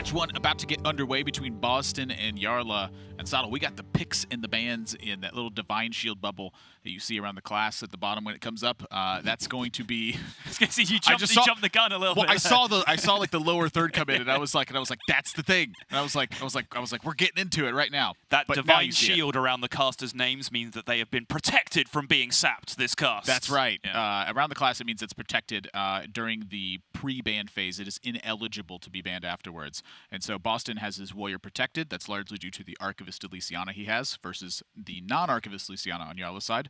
Match 1 about to get underway between Bozzzton and Jarla. And Saddle, we got the picks and the bans in that little Divine Shield bubble that you see around the class at the bottom when it comes up. That's going to be... you jumped the gun a little bit. I saw like the lower third come in, and I was like, that's the thing. And I was like, we're getting into it right now. That Divine Shield around the casters' names means that they have been protected from being sapped this cast. That's right. Yeah. Around the class, it means it's protected during the pre-ban phase. It is ineligible to be banned afterwards. And so Bozzzton has his Warrior protected. That's largely due to the Archivist Elysiana he has versus the non-Archivist Elysiana on Jarla's side.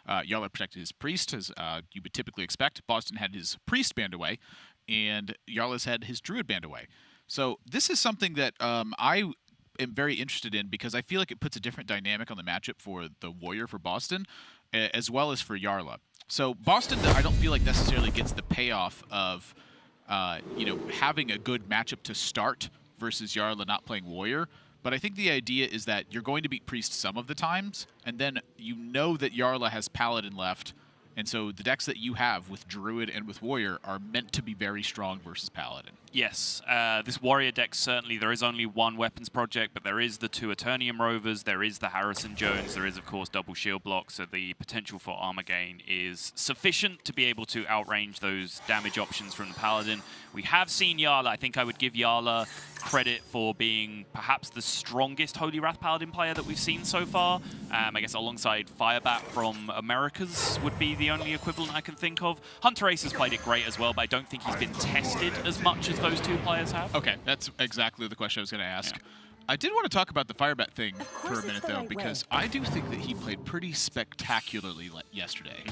Jarla protected his Priest, as you would typically expect. Bozzzton had his Priest banned away, and Jarla's had his Druid banned away. So this is something that I am very interested in because I feel like it puts a different dynamic on the matchup for the Warrior for Bozzzton, as well as for Jarla. So Bozzzton, I don't feel like necessarily gets the payoff of having a good matchup to start versus Jarla not playing Warrior. But I think the idea is that you're going to beat Priest some of the times, and then you know that Jarla has Paladin left, and so the decks that you have with Druid and with Warrior are meant to be very strong versus Paladin. Yes, this Warrior deck, certainly there is only one weapons project, but there is the 2 Eternium Rovers, there is the Harrison Jones, there is, of course, double shield block, so the potential for armor gain is sufficient to be able to outrange those damage options from the Paladin. We have seen Jarla. I think I would give Jarla credit for being perhaps the strongest Holy Wrath Paladin player that we've seen so far. I guess alongside Firebat from Americas would be the only equivalent I can think of. Hunter Ace has played it great as well, but I don't think he's been tested as much as those 2 players have. Okay, that's exactly the question I was going to ask. Yeah. I did want to talk about the Firebat thing for a minute, though, because I do think that he played pretty spectacularly yesterday.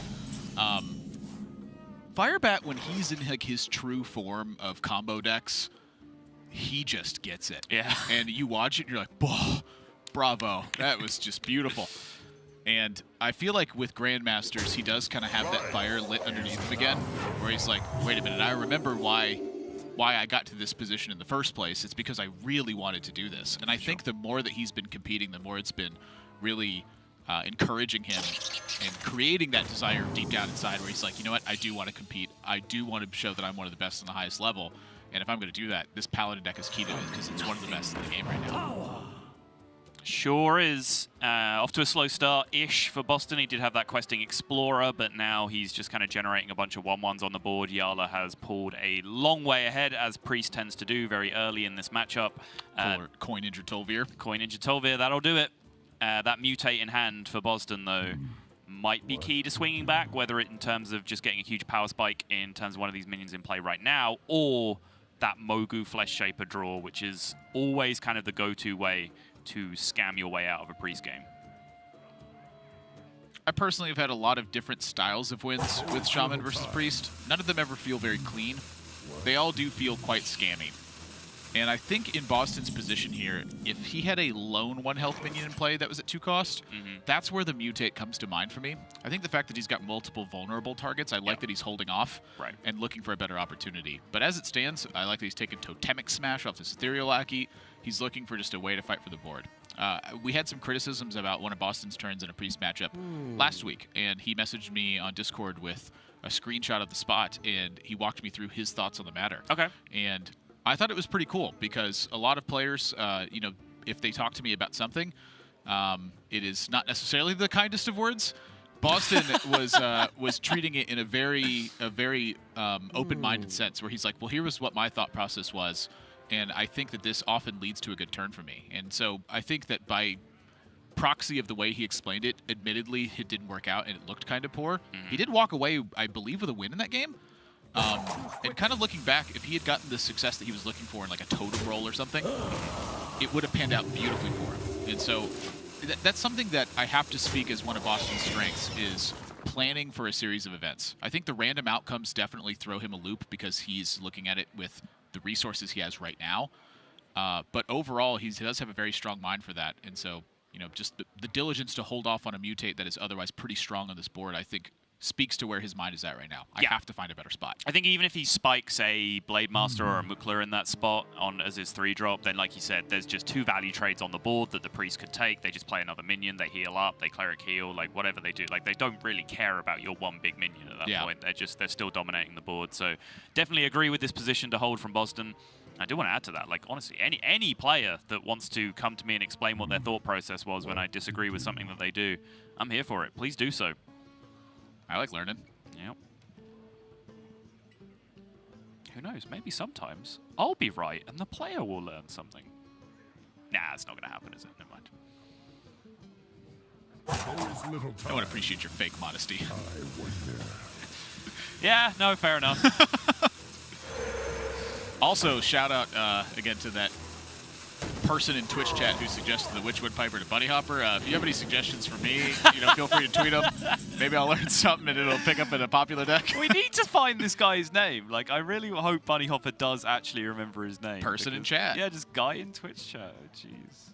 Firebat, when he's in like his true form of combo decks, he just gets it. Yeah. And you watch it, and you're like, "Whoa, bravo. That was just beautiful." And I feel like with Grandmasters, he does kind of have that fire lit underneath him again, where he's like, wait a minute, I remember why I got to this position in the first place. It's because I really wanted to do this. And I think the more that he's been competing, the more it's been really encouraging him and creating that desire deep down inside where he's like, you know what, I do want to compete. I do want to show that I'm one of the best on the highest level. And if I'm going to do that, this Paladin deck is key to it because it's one of the best in the game right now. Sure is. Off to a slow start-ish for Bozzzton. He did have that questing Explorer, but now he's just kind of generating a bunch of 1-1s on the board. Jarla has pulled a long way ahead, as Priest tends to do very early in this matchup. Coin Ninja Tolvir. Coin Ninja Tolvir, that'll do it. That Mutate in hand for Bozzzton, though, might be key to swinging back, whether it in terms of just getting a huge power spike in terms of one of these minions in play right now, or that Mogu Flesh Shaper draw, which is always kind of the go-to way to scam your way out of a Priest game. I personally have had a lot of different styles of wins with Shaman versus Priest. None of them ever feel very clean. They all do feel quite scammy. And I think in Bozzzton's position here, if he had a lone 1 health minion in play that was at 2 cost, that's where the Mutate comes to mind for me. I think the fact that he's got multiple vulnerable targets, I like that he's holding off and looking for a better opportunity. But as it stands, I like that he's taken Totemic Smash off his Ethereal Lackey. He's looking for just a way to fight for the board. We had some criticisms about one of Bozzzton's turns in a Priest matchup last week, and he messaged me on Discord with a screenshot of the spot, and he walked me through his thoughts on the matter. Okay. And I thought it was pretty cool because a lot of players, if they talk to me about something, it is not necessarily the kindest of words. Bozzzton was treating it in a very open-minded sense, where he's like, well, here was what my thought process was, and I think that this often leads to a good turn for me. And so I think that by proxy of the way he explained it, admittedly, it didn't work out and it looked kind of poor. He did walk away, I believe, with a win in that game. And kind of looking back, if he had gotten the success that he was looking for in like a totem roll or something, it would have panned out beautifully for him. And so that's something that I have to speak as one of Bozzzton's strengths is planning for a series of events. I think the random outcomes definitely throw him a loop because he's looking at it with the resources he has right now. But overall, he does have a very strong mind for that. And so, just the diligence to hold off on a Mutate that is otherwise pretty strong on this board, I think speaks to where his mind is at right now. I have to find a better spot. I think even if he spikes a Blade Master or a Mukla in that spot as his 3-drop, then like you said, there's just 2 value trades on the board that the Priest could take. They just play another minion, they heal up, they cleric heal, like whatever they do. Like they don't really care about your one big minion at that point. They're still dominating the board. So definitely agree with this position to hold from Bozzzton. I do want to add to that, like, honestly, any player that wants to come to me and explain what their thought process was when I disagree with something that they do, I'm here for it. Please do so. I like learning. Yep. Who knows? Maybe sometimes I'll be right and the player will learn something. Nah, it's not going to happen, is it? Never mind. I want to appreciate your fake modesty. Yeah, no, fair enough. Also, shout out again to that person in Twitch chat who suggested the Witchwood Piper to Bunny Hopper. If you have any suggestions for me, feel free to tweet them. Maybe I'll learn something and it'll pick up in a popular deck. We need to find this guy's name. Like, I really hope Bunny Hopper does actually remember his name. Person in chat. Yeah, just guy in Twitch chat. Jeez.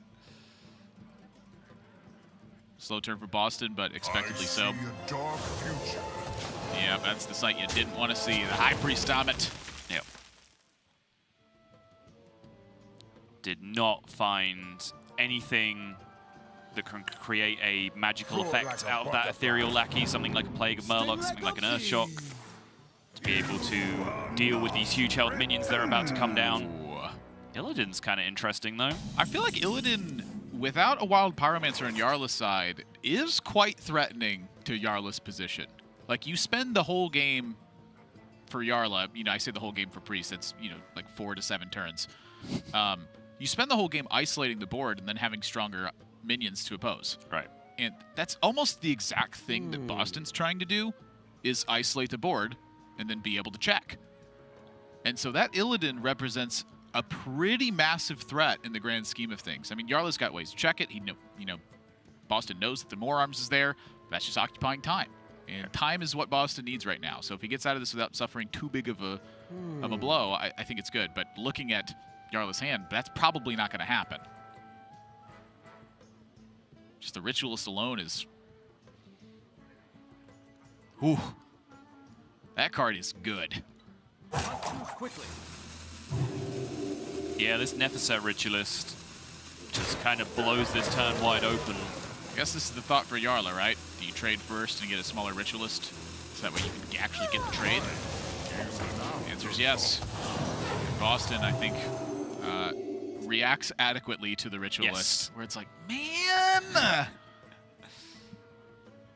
Slow turn for Bozzzton, but expectedly so. Yeah, that's the sight you didn't want to see. The High Priest Amit. Yep. Did not find anything that can create a magical effect out of that Ethereal Lackey, something like a Plague of Murloc, something like an Earth Shock, to be able to deal with these huge health minions that are about to come down. Illidan's kind of interesting, though. I feel like Illidan, without a Wild Pyromancer on Jarla's side, is quite threatening to Jarla's position. Like, you spend the whole game for Jarla, I say the whole game for Priest, that's, like 4 to 7 turns. You spend the whole game isolating the board and then having stronger minions to oppose. Right. And that's almost the exact thing that Bozzzton's trying to do, is isolate the board and then be able to check. And so that Illidan represents a pretty massive threat in the grand scheme of things. I mean, Jarla's got ways to check it. Bozzzton knows that the More Arms is there. That's just occupying time. And time is what Bozzzton needs right now. So if he gets out of this without suffering too big of a blow, I think it's good. But looking at Jarla's hand, that's probably not going to happen. Just the Ritualist alone is... Whew. That card is good. Yeah, this Nephesset Ritualist just kind of blows this turn wide open. I guess this is the thought for Jarla, right? Do you trade first and get a smaller Ritualist? So that way you can actually get the trade? The answer is yes. Bozzzton, I think, reacts adequately to the Ritualist. Yes. Where it's like, man!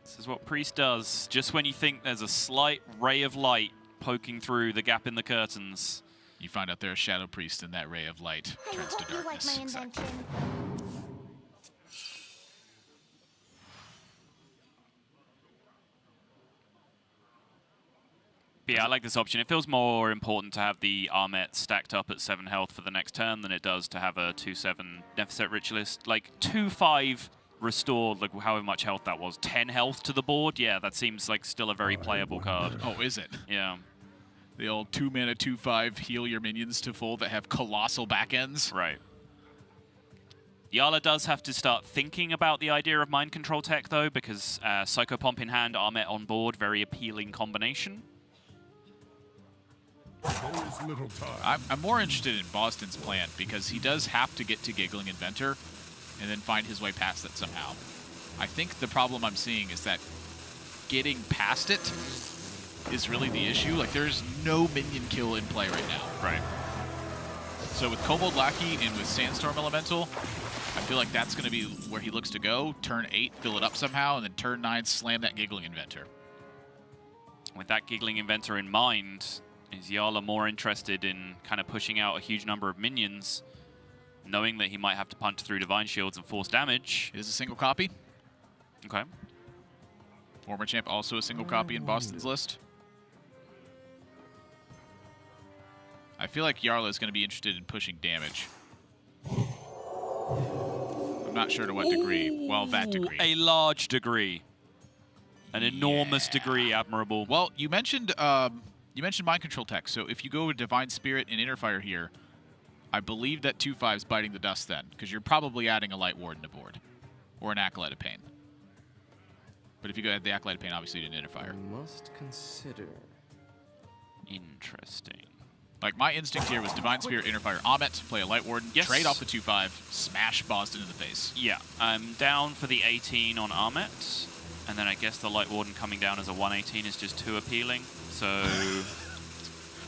This is what Priest does. Just when you think there's a slight ray of light poking through the gap in the curtains, you find out there's a Shadow Priest, and that ray of light turns to darkness. Exactly. Yeah, I like this option. It feels more important to have the Armet stacked up at 7 health for the next turn than it does to have a 2/7 Nephesset Ritualist. Like, 2/5 restored, like however much health that was, 10 health to the board. Yeah, that seems like still a very playable card. Oh, is it? Yeah. The old 2-mana 2/5 heal your minions to full that have colossal back ends. Right. Jarla does have to start thinking about the idea of mind control tech, though, because Psychopomp in hand, Armet on board, very appealing combination. I'm more interested in Bozzzton's plan, because he does have to get to Giggling Inventor and then find his way past that somehow. I think the problem I'm seeing is that getting past it is really the issue. Like, there's no minion kill in play right now. Right. So with Kobold Lackey and with Sandstorm Elemental, I feel like that's going to be where he looks to go. Turn 8, fill it up somehow, and then turn 9, slam that Giggling Inventor. With that Giggling Inventor in mind, is Jarla more interested in kind of pushing out a huge number of minions, knowing that he might have to punch through Divine Shields and force damage? It is a single copy. Okay. Former champ also a single copy in Bozzzton's list. I feel like Jarla is going to be interested in pushing damage. I'm not sure to what degree. Well, that degree. A large degree. An enormous degree, Admirable. Well, you mentioned mind control tech. So if you go with Divine Spirit and Inner Fire here, I believe that 2/5's biting the dust then, because you're probably adding a Light Warden to board, or an Acolyte of Pain. But if you go add the Acolyte of Pain, obviously you didn't Inner Fire. Must consider. Interesting. Like, my instinct here was Divine Spirit, Inner Fire, Amit, play a Light Warden, yes. Trade off the 2/5, smash Bozzzton in the face. Yeah, I'm down for the 18 on Armet, and then I guess the Light Warden coming down as a 118 is just too appealing, so...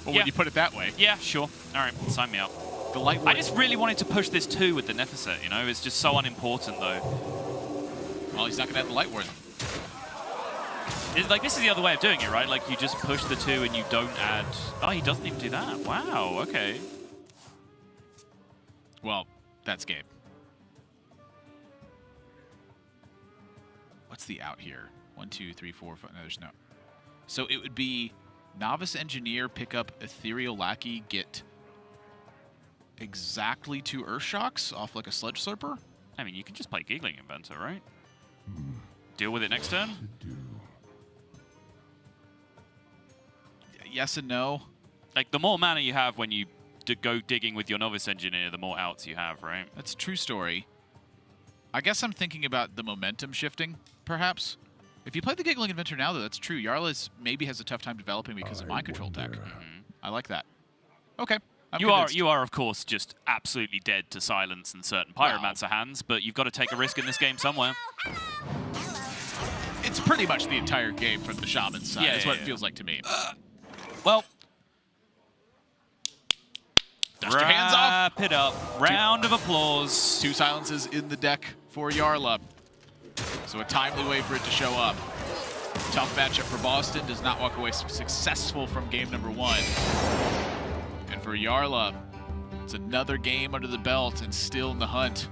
Well, when you put it that way. Yeah, sure. All right, sign me up. The light I just really wanted to push this 2 with the Netheset, you know? It's just so unimportant, though. Well, he's not going to have the light ward. It's like, this is the other way of doing it, right? Like, you just push the 2 and you don't add... Oh, he doesn't even do that. Wow, okay. Well, that's game. What's the out here? 1, 2, 3, 4, 5. No, there's no. So it would be Novice Engineer, pick up Ethereal Lackey, get exactly 2 Earthshocks off like a Sledge Slurper? I mean, you can just play Giggling Inventor, right? Deal with it next turn? Yes and no. Like, the more mana you have when you go digging with your Novice Engineer, the more outs you have, right? That's a true story. I guess I'm thinking about the momentum shifting, perhaps. If you play the Giggling Inventor now, though, that's true. Jarla maybe has a tough time developing because of mind control tech. I like that. Okay. You are, of course, just absolutely dead to silence and certain Pyromancer hands, but you've got to take a risk in this game somewhere. It's pretty much the entire game from the Shaman side. Yeah, that's what it feels like to me. Well, dust your hands off. Wrap it up. Round of applause. 2 silences in the deck for Jarla. So a timely way for it to show up. Tough matchup for Bozzzton. Does not walk away successful from game number 1. And for Jarla, it's another game under the belt and still in the hunt.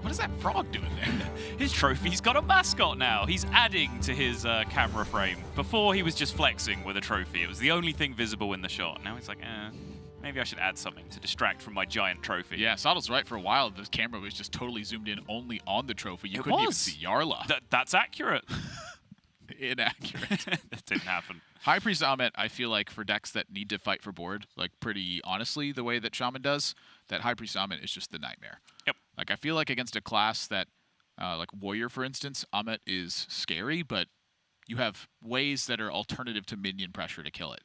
What is that frog doing there? His trophy's got a mascot now. He's adding to his camera frame. Before, he was just flexing with a trophy. It was the only thing visible in the shot. Now he's like, maybe I should add something to distract from my giant trophy. Yeah, Soddle's right. For a while, the camera was just totally zoomed in only on the trophy. You couldn't even see Jarla. That's accurate. Inaccurate. That didn't happen. High Priest Amit, I feel like for decks that need to fight for board, like pretty honestly, the way that Shaman does, that High Priest Amit is just the nightmare. Yep. Like, I feel like against a class that, like Warrior, for instance, Amit is scary, but you have ways that are alternative to minion pressure to kill it.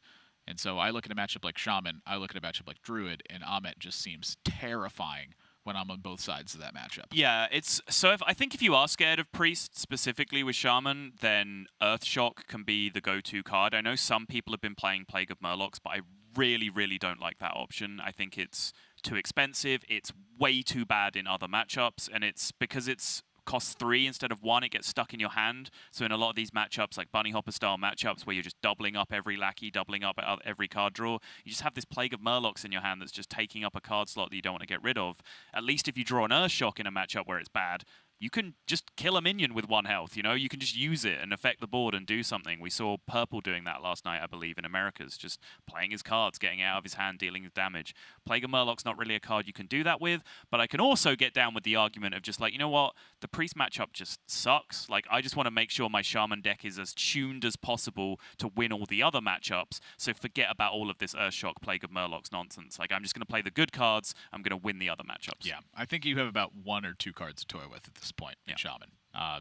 And so I look at a matchup like Shaman, I look at a matchup like Druid, and Amit just seems terrifying when I'm on both sides of that matchup. Yeah, I think if you are scared of Priest, specifically with Shaman, then Earthshock can be the go-to card. I know some people have been playing Plague of Murlocs, but I really, really don't like that option. I think it's too expensive, it's way too bad in other matchups, and it's because it's costs 3 instead of 1, it gets stuck in your hand. So in a lot of these matchups, like Bunny Hopper style matchups, where you're just doubling up every lackey, doubling up every card draw, you just have this Plague of Murlocs in your hand that's just taking up a card slot that you don't want to get rid of. At least if you draw an Earthshock in a matchup where it's bad, you can just kill a minion with 1 health, you know? You can just use it and affect the board and do something. We saw Purple doing that last night, I believe, in Americas, just playing his cards, getting it out of his hand, dealing damage. Plague of Murloc's not really a card you can do that with, but I can also get down with the argument of just like, you know what? The Priest matchup just sucks. Like, I just want to make sure my Shaman deck is as tuned as possible to win all the other matchups, so forget about all of this Earthshock, Plague of Murloc's nonsense. Like, I'm just going to play the good cards, I'm going to win the other matchups. Yeah, I think you have about 1 or 2 cards to toy with at this point in Shaman.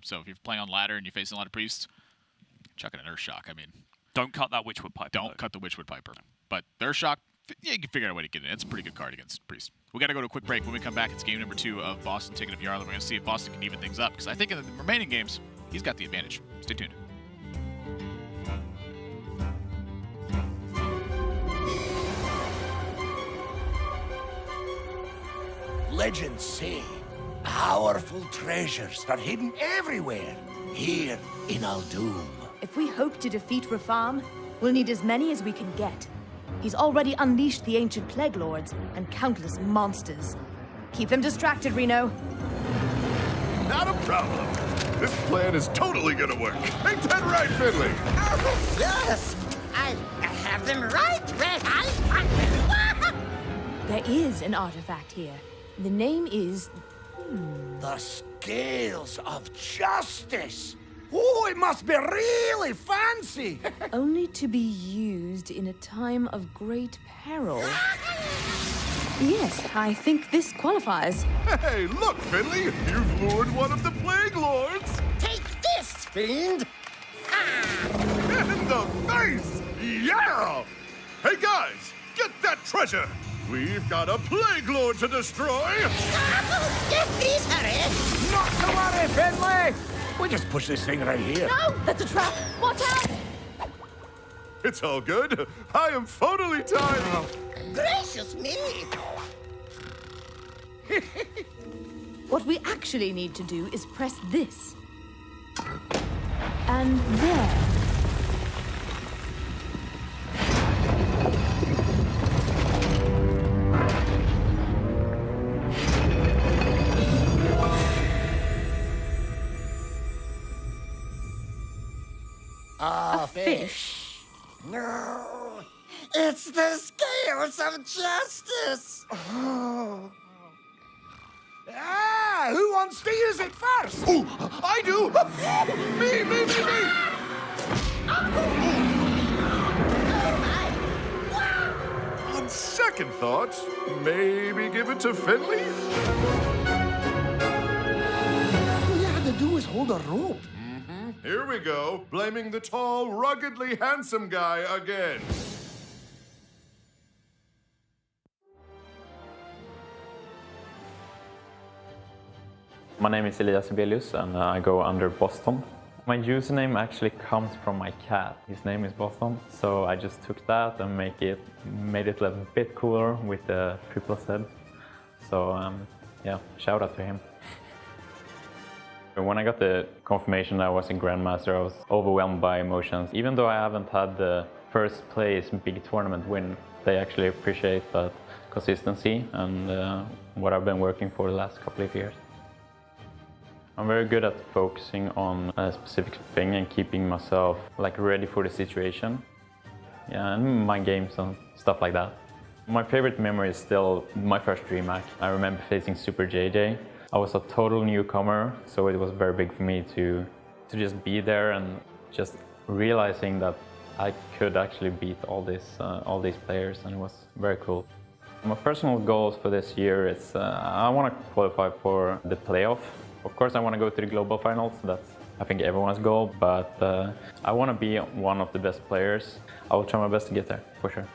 So if you're playing on ladder and you're facing a lot of priests, chuck in an Earthshock. I mean, don't cut that Witchwood Piper. Don't cut the Witchwood Piper. No. But the Earthshock, yeah, you can figure out a way to get it in. It's a pretty good card against priest. We got to go to a quick break. When we come back, it's game number 2 of Bozzzton taking up Jarla. We're going to see if Bozzzton can even things up, because I think in the remaining games, he's got the advantage. Stay tuned. Legends say powerful treasures are hidden everywhere here in Aldum. If we hope to defeat Rafam, we'll need as many as we can get. He's already unleashed the ancient plague lords and countless monsters. Keep them distracted, Reno. Not a problem. This plan is totally gonna work. Ain't that right, Finley? Oh, yes! I have them right where I want them. There is an artifact here. The name is... The Scales of Justice. Oh, it must be really fancy. only to be used in a time of great peril. Yes, I think this qualifies. Hey, look, Finley! You've lured one of the Plague Lords! Take this, fiend! In the face! Yeah! Hey, guys! Get that treasure! We've got a Plague Lord to destroy! Yes, please, hurry! Not to worry, Finley! We just push this thing right here. No, that's a trap! Watch out! It's all good. I am phonily timed. Gracious me! What we actually need to do is press this. And there. A fish. No, it's the scales of justice. Oh. Ah, who wants to use it first? Oh, I do! Me! On second thought, maybe give it to Finley? All you had to do was hold a rope. Here we go, blaming the tall, ruggedly handsome guy again. My name is Elias Sibelius and I go under Bozzzton. My username actually comes from my cat. His name is Bozzzton, so I just took that and made it a little bit cooler with the triple Z. So yeah, shout out to him. When I got the confirmation that I was in Grandmaster, I was overwhelmed by emotions. Even though I haven't had the first place big tournament win, they actually appreciate that consistency and what I've been working for the last couple of years. I'm very good at focusing on a specific thing and keeping myself ready for the situation. Yeah, and mind games and stuff like that. My favorite memory is still my first DreamHack. I remember facing Super JJ. I was a total newcomer, so it was very big for me to just be there and just realizing that I could actually beat all these players, and it was very cool. My personal goals for this year is I want to qualify for the playoff. Of course, I want to go to the global finals. That's, I think, everyone's goal, but I want to be one of the best players. I will try my best to get there, for sure.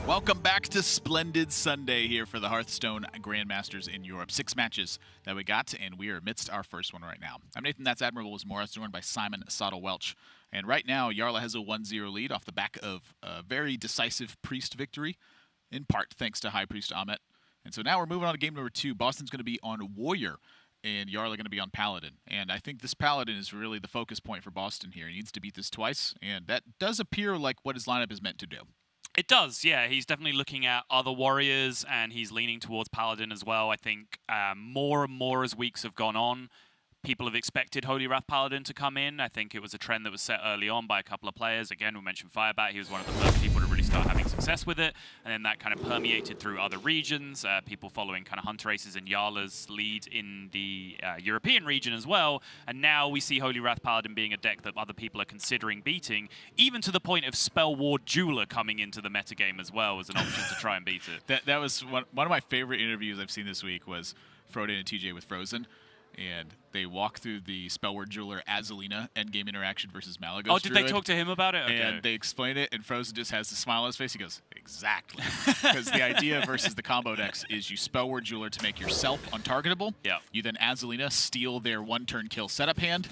Welcome back to Splendid Sunday here for the Hearthstone Grandmasters in Europe. 6 matches that we got, and we are amidst our first one right now. I'm Nathan, that's Admirable was Morris, joined by Simon Sottle-Welch. And right now, Jarla has a 1-0 lead off the back of a very decisive Priest victory, in part thanks to High Priest Ahmet. And so now we're moving on to game number 2. Bozzzton's going to be on Warrior, and Jarla going to be on Paladin. And I think this Paladin is really the focus point for Bozzzton here. He needs to beat this twice, and that does appear like what his lineup is meant to do. It does, yeah. He's definitely looking at other warriors, and he's leaning towards Paladin as well. I think more and more as weeks have gone on, people have expected Holy Wrath Paladin to come in. I think it was a trend that was set early on by a couple of players. Again, we mentioned Firebat. He was one of the first people to really start having success with it. And then that kind of permeated through other regions, people following kind of Hunter Aces and Jarla's lead in the European region as well. And now we see Holy Wrath Paladin being a deck that other people are considering beating, even to the point of Spell Ward Jeweler coming into the metagame as well as an option to try and beat it. That was one of my favorite interviews I've seen this week was Froden and TJ with Frozen. And they walk through the Spellward Jeweler Azalina endgame interaction versus Malagos. Oh, did they talk to him about it? Okay. And they explain it, and Frozen just has the smile on his face. He goes, exactly. Because the idea versus the combo decks is you Spellward Jeweler to make yourself untargetable. Yeah. You then Azalina steal their one-turn kill setup hand,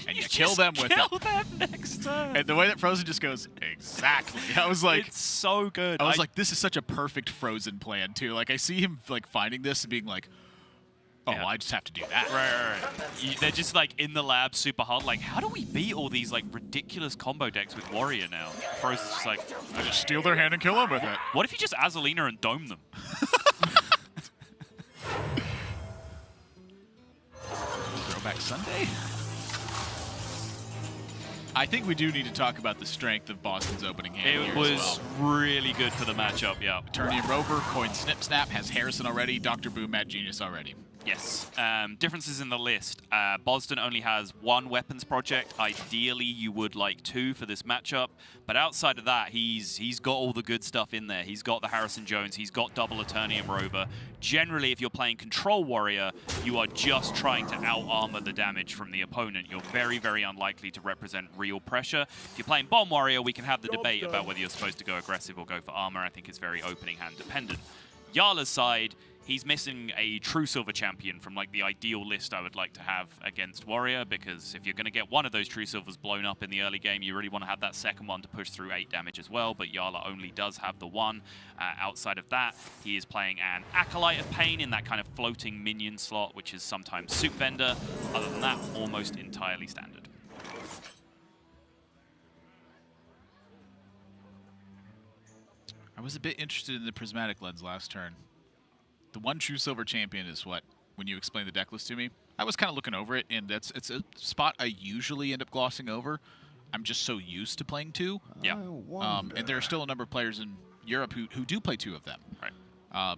and you kill them with kill them next turn. And the way that Frozen just goes, exactly. I was like, it's so good. I was like, this is such a perfect Frozen plan, too. Like, I see him, like, finding this and being like, oh, yeah. Well, I just have to do that. Right. They're just like in the lab super hard. Like, how do we beat all these like ridiculous combo decks with Warrior now? Frozen's just like, I just steal their hand and kill them with it. What if you just Azalina and dome them? Throwback Sunday? I think we do need to talk about the strength of Bozzzton's opening hand. It was really good for the matchup, yeah. Eternium Rover, Coin Snip Snap, has Harrison already, Dr. Boom, Mad Genius already. Yes. Differences in the list. Bozzzton only has 1 weapons project. Ideally, you would like 2 for this matchup. But outside of that, he's got all the good stuff in there. He's got the Harrison Jones. He's got double Eternium Rover. Generally, if you're playing Control Warrior, you are just trying to out-armor the damage from the opponent. You're very, very unlikely to represent real pressure. If you're playing Bomb Warrior, we can have the debate about whether you're supposed to go aggressive or go for armor. I think it's very opening hand dependent. Jarla's side, he's missing a true silver champion from like the ideal list I would like to have against Warrior, because if you're going to get one of those true silvers blown up in the early game, you really want to have that second one to push through 8 damage as well, but Jarla only does have the 1. Outside of that, he is playing an Acolyte of Pain in that kind of floating minion slot, which is sometimes Soup Vendor. Other than that, almost entirely standard. I was a bit interested in the Prismatic Lens last turn. The 1 true silver champion is what, when you explained the deck list to me, I was kind of looking over it, and it's a spot I usually end up glossing over. I'm just so used to playing 2. Yeah. And there are still a number of players in Europe who do play 2 of them. Right.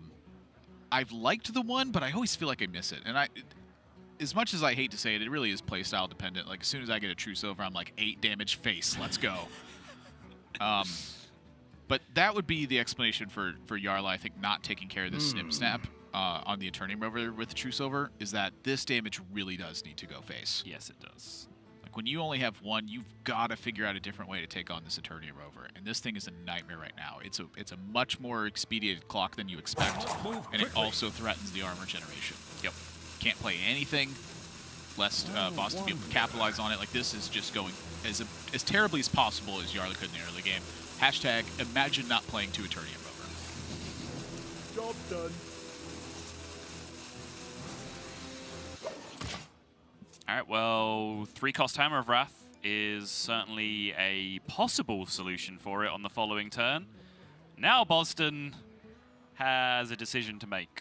I've liked the 1, but I always feel like I miss it. And as much as I hate to say it, it really is playstyle dependent. Like, as soon as I get a true silver, I'm like, 8 damage face, let's go. But that would be the explanation for Jarla, I think, not taking care of the Snip Snap on the Eternium Rover with the True Silver, is that this damage really does need to go face. Yes, it does. Like, when you only have 1, you've got to figure out a different way to take on this Eternium Rover. And this thing is a nightmare right now. It's a much more expedited clock than you expect, and it also threatens the armor generation. Yep. Can't play anything lest Bozzzton be able to capitalize on it. Like, this is just going as terribly as possible as Jarla could in the early game. Hashtag imagine not playing 2 Eternium Rover. Job done. All right, well, 3-cost Hammer of Wrath is certainly a possible solution for it on the following turn. Now Bozzzton has a decision to make.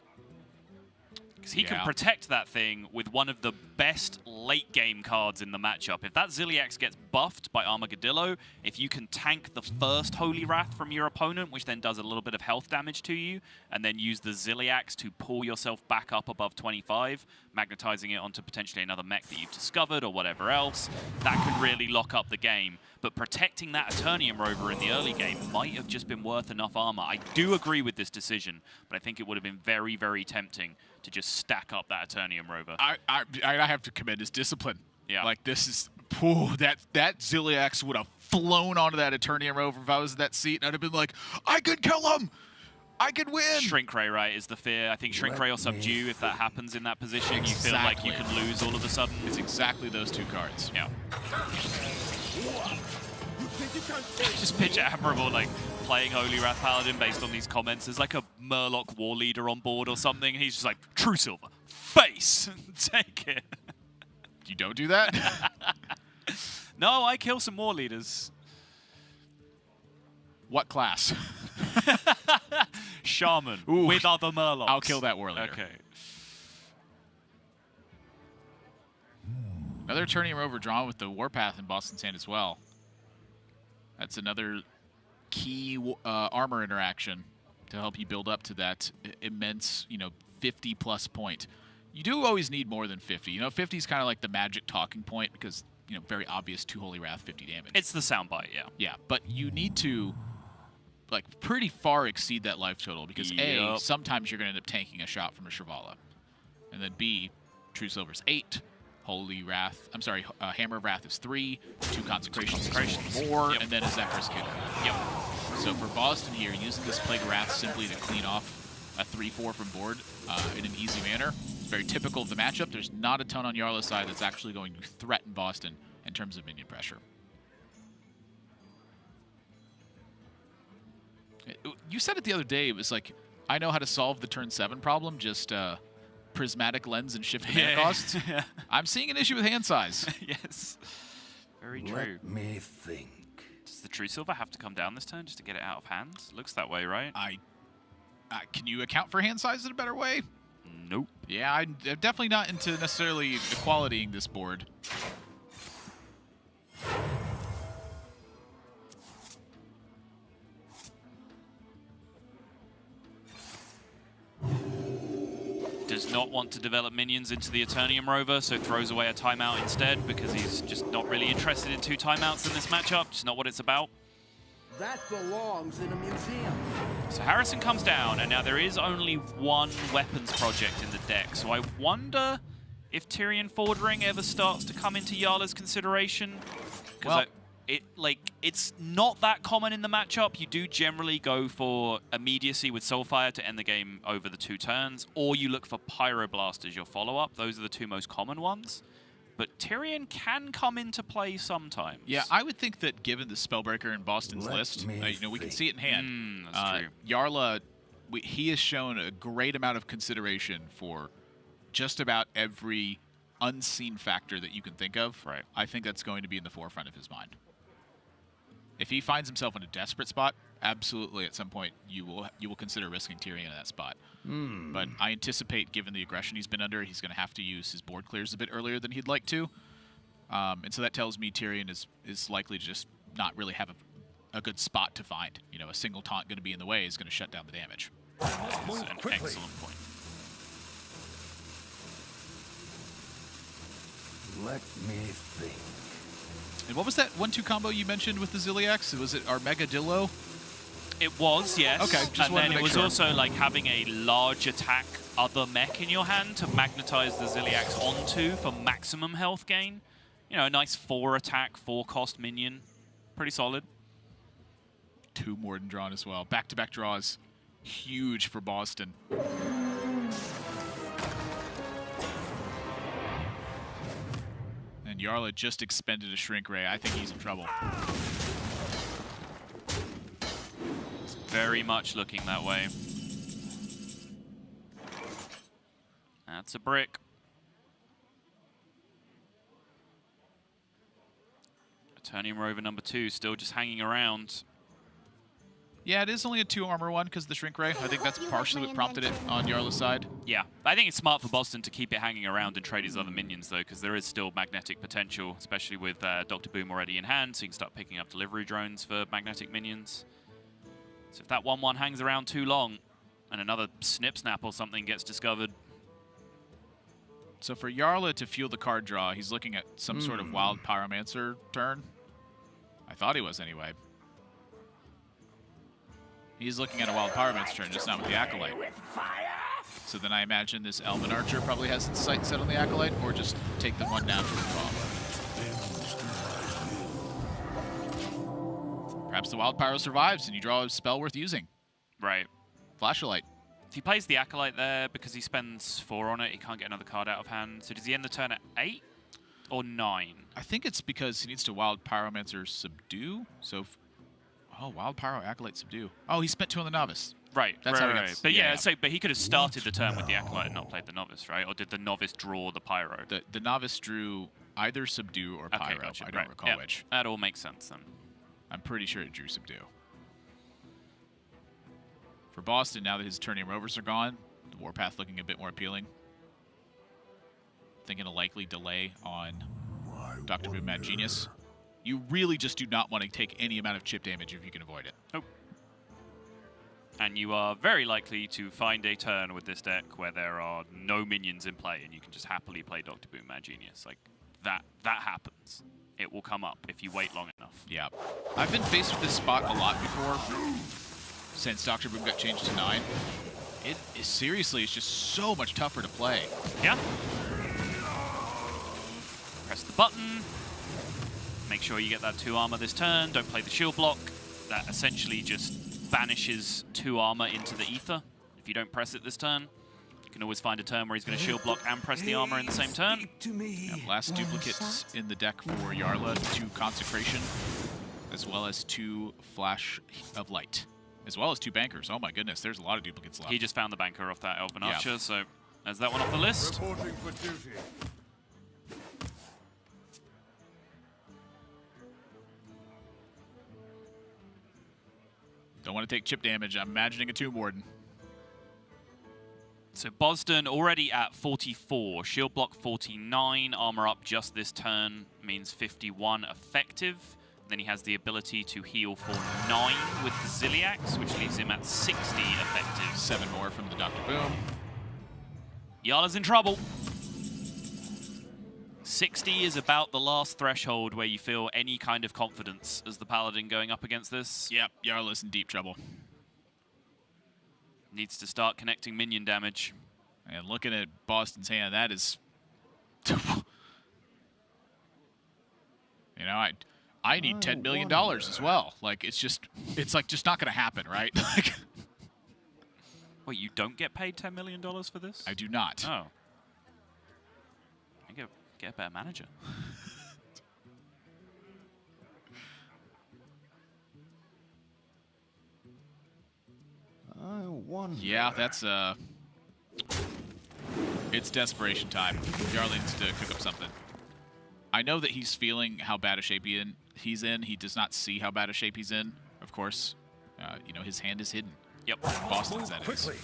Because he can protect that thing with one of the best late-game cards in the matchup. If that Ziliax gets buffed by Armagadillo, if you can tank the first Holy Wrath from your opponent, which then does a little bit of health damage to you, and then use the Ziliax to pull yourself back up above 25, magnetizing it onto potentially another mech that you've discovered or whatever else, that can really lock up the game. But protecting that Eternium Rover in the early game might have just been worth enough armor. I do agree with this decision, but I think it would have been very, very tempting to just stack up that Eternium Rover. I have to commend his discipline. Yeah. Like, this is, that Ziliax would have flown onto that Eternium Rover if I was in that seat, and I'd have been like, I could kill him! I could win! Shrink Ray, right, is the fear. I think Shrink Ray or Subdue, if that happens in that position, you feel like you could lose all of a sudden. It's exactly those 2 cards. Yeah. Just picture Admirable, like, playing Holy Wrath Paladin based on these comments. There's like a Murloc War Leader on board or something. He's just like, True Silver, face! Take it. You don't do that? No, I kill some War Leaders. What class? Shaman, Ooh, with other Murlocs. I'll kill that War Leader. Okay. Another Eternium Rover drawn with the Warpath in Bozzzton's hand as well. That's another key armor interaction to help you build up to that immense, 50-plus point. You do always need more than 50. 50 is kind of like the magic talking point because, very obvious 2 Holy Wrath, 50 damage. It's the soundbite, yeah. Yeah, but you need to, pretty far exceed that life total because A, sometimes you're going to end up tanking a shot from a Shrivala. And then B, True Silver's 8. Holy Wrath, Hammer of Wrath is 3, 2 Consecrations is 4, and then a Zephyr's Killer. Yep. So for Bozzzton here, using this Plague of Wrath simply to clean off a 3-4 from board in an easy manner, very typical of the matchup. There's not a ton on Jarla's side that's actually going to threaten Bozzzton in terms of minion pressure. You said it the other day, it was like, I know how to solve the turn 7 problem, just Prismatic Lens and shift mana costs. Yeah. I'm seeing an issue with hand size. Yes. Very true. Let me think. Does the True Silver have to come down this turn just to get it out of hand? Looks that way, right? Can you account for hand size in a better way? Nope. Yeah, I'm definitely not into necessarily equalitying this board. does not want to develop minions into the Eternium Rover, so throws away a timeout instead because he's just not really interested in 2 timeouts in this matchup. Just not what it's about. That belongs in a museum. So Harrison comes down, and now there is only 1 weapons project in the deck. So I wonder if Tyrion Forward Ring ever starts to come into Jarla's consideration. Because it's not that common in the matchup. You do generally go for immediacy with Soulfire to end the game over the 2 turns, or you look for Pyroblast as your follow-up. Those are the 2 most common ones. But Tyrion can come into play sometimes. Yeah, I would think that given the Spellbreaker in Bozzzton's list, we can see it in hand. That's true. Jarla, he has shown a great amount of consideration for just about every unseen factor that you can think of. Right. I think that's going to be in the forefront of his mind. If he finds himself in a desperate spot, absolutely at some point you will consider risking Tyrion in that spot. But I anticipate, given the aggression he's been under, he's going to have to use his board clears a bit earlier than he'd like to. And so that tells me Tyrion is likely to just not really have a good spot to find. You know, a single taunt going to be in the way is going to shut down the damage. That's an excellent point. Let me think. And what was that 1-2 combo you mentioned with the Ziliax? Was it Armegadillo? It was, yes. Okay, just and wanted then to it make was sure. also like having a large attack other mech in your hand to magnetize the Ziliax onto for maximum health gain. You know, a nice 4 attack, 4 cost minion. Pretty solid. 2 Morden drawn as well. Back-to-back draws. Huge for Bozzzton. And Jarla just expended a Shrink Ray. I think he's in trouble. It's very much looking that way. That's a brick. Eternium Rover number 2 still just hanging around. Yeah, it is only a 2 armor one because of the Shrink Ray. I think that's partially what prompted it on Jarla's side. Yeah, I think it's smart for Bozzzton to keep it hanging around and trade his other minions, though, because there is still magnetic potential, especially with Dr. Boom already in hand, so you can start picking up delivery drones for magnetic minions. So if that 1-1 hangs around too long, and another Snip Snap or something gets discovered. So for Jarla to fuel the card draw, he's looking at some sort of Wild Pyromancer turn. I thought he was anyway. He's looking at a Wild Pyromancer turn, just not with the Acolyte. So then I imagine this Elven Archer probably has its sight set on the Acolyte, or just take the 1 down to the draw. Perhaps the Wild Pyro survives and you draw a spell worth using. Right. Flashlight. If he plays the Acolyte there, because he spends 4 on it, he can't get another card out of hand. So does he end the turn at 8 or 9? I think it's because he needs to Wild Pyromancer Subdue. So, oh, Wild Pyro Acolyte Subdue. Oh, he spent 2 on the Novice. Right, That's right, how he right. gets- But yeah. so but he could have started the turn with the Acolyte and not played the Novice, right? Or did the Novice draw the Pyro? The Novice drew either Subdue or Pyro. Okay, gotcha. I don't right. recall Yep. which. That all makes sense then. I'm pretty sure it drew Subdue. For Bozzzton, now that his Eternium Rovers are gone, the Warpath looking a bit more appealing. Thinking a likely delay on Dr. Boom Mad Genius. You really just do not want to take any amount of chip damage if you can avoid it. Nope. And you are very likely to find a turn with this deck where there are no minions in play and you can just happily play Dr. Boom Mad Genius. Like, that happens. It will come up if you wait long enough. Yeah. I've been faced with this spot a lot before since Dr. Boom got changed to 9. It is seriously, it's just so much tougher to play. Yeah. Press the button. Make sure you get that 2 armor this turn. Don't play the shield block. That essentially just banishes 2 armor into the ether. If you don't press it this turn, you can always find a turn where he's going to shield block and press the armor in the same turn. Yep, last duplicates in the deck for Jarla, 2 Consecration, as well as 2 Flash of Light, as well as 2 Bankers. Oh my goodness, there's a lot of duplicates left. He just found the banker off that Elven Yeah. Archer, so there's that one off the list. Reporting for duty. Don't want to take chip damage. I'm imagining a Tomb Warden. So Bozzzton already at 44, shield block 49, armor up just this turn means 51 effective. Then he has the ability to heal for 9 with the Ziliax, which leaves him at 60 effective. 7 more from the Dr. Boom. Jarla's in trouble. 60 is about the last threshold where you feel any kind of confidence as the Paladin going up against this. Yep, Jarla's in deep trouble. Needs to start connecting minion damage. And looking at Bozzzton's hand, that is... You know, I need $10 million as well. Like, it's like just not going to happen, right? Like, Wait, you don't get paid $10 million for this? I do not. Oh. I get a better manager. I wonder. Yeah, that's it's desperation time. Jarla needs to cook up something. I know that he's feeling how bad a shape he's in. He does not see how bad a shape he's in. Of course, you know, his hand is hidden. Yep. Bozzzton's, that is. Quickly.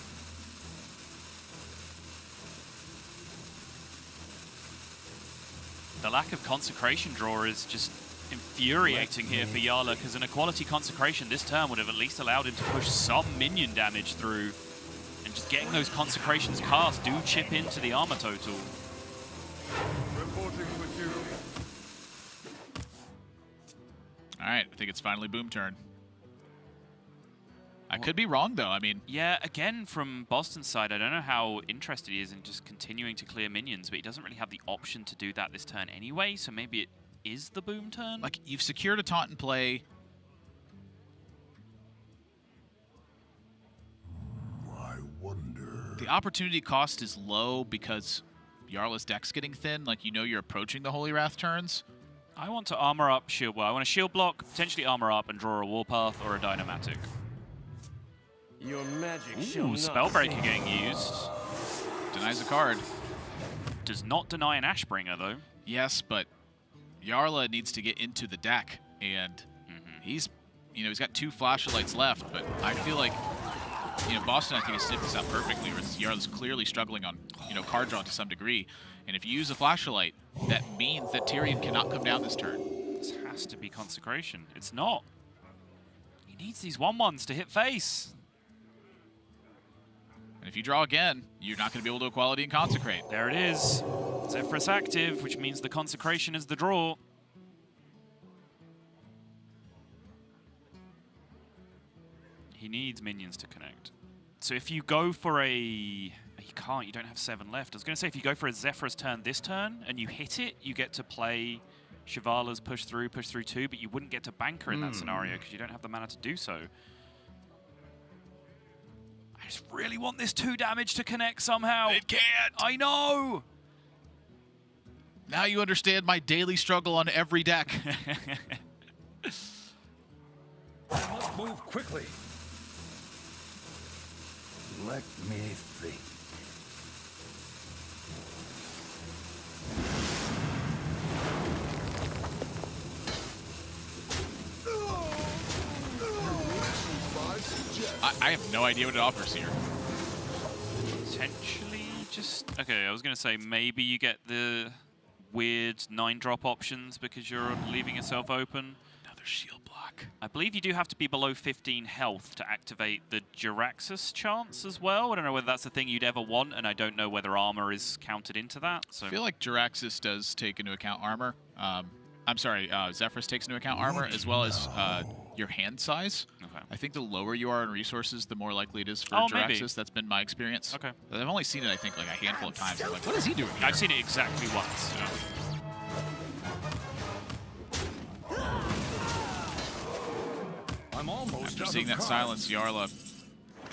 The lack of consecration draw is just infuriating here for Jarla, because an equality consecration this turn would have at least allowed him to push some minion damage through, and just getting those consecrations cast do chip into the armor total. Reporting with you. All right, I think it's finally Boom turn. I could be wrong, though. I mean, Yeah, again, from Bozzzton's side, I don't know how interested he is in just continuing to clear minions, but he doesn't really have the option to do that this turn anyway, so maybe it is the Boom turn? like, you've secured a taunt in play. I wonder. The opportunity cost is low because Jarla's deck's getting thin. Like, you know you're approaching the Holy Wrath turns. I want to armor up shield. Well, I want to shield block, potentially armor up, and draw a Warpath or a Dynamatic. Your magic Ooh, Spellbreaker getting used. Denies a card. Does not deny an Ashbringer, though. Yes, but Jarla needs to get into the deck, and he's got 2 flashlights left, but I feel like, you know, Bozzzton, I think, has sniffed this out perfectly, where Jarla's clearly struggling on, you know, card draw to some degree, and if you use a flashlight, that means that Tyrion cannot come down this turn. This has to be Consecration. It's not. He needs these 1/1s to hit face. And if you draw again, you're not going to be able to equality and consecrate. There it is. Zephyrus active, which means the Consecration is the draw. He needs minions to connect. So if you go for a... You can't, you don't have 7 left. I was going to say, if you go for a Zephyrus turn this turn, and you hit it, you get to play Shivala's push through 2, but you wouldn't get to Banker in that scenario, because you don't have the mana to do so. I just really want this 2 damage to connect somehow. It can't! I know! Now you understand my daily struggle on every deck. Let's move quickly. Let me think. I have no idea what it offers here. Potentially just... Okay, I was going to say maybe you get the weird 9-drop options because you're leaving yourself open. Another shield block. I believe you do have to be below 15 health to activate the Jiraxxus chance as well. I don't know whether that's a thing you'd ever want, and I don't know whether armor is counted into that. So I feel like Jiraxxus does take into account armor. I'm sorry, Zephyrus takes into account armor as well as your hand size. Okay. I think the lower you are in resources, the more likely it is for Oh, Jiraxxus. maybe. That's been my experience. Okay. I've only seen it, I think, like a handful of times. I'm like, what is he doing here? I've seen it exactly once. I'm almost After out seeing of that cards. silence, Jarla,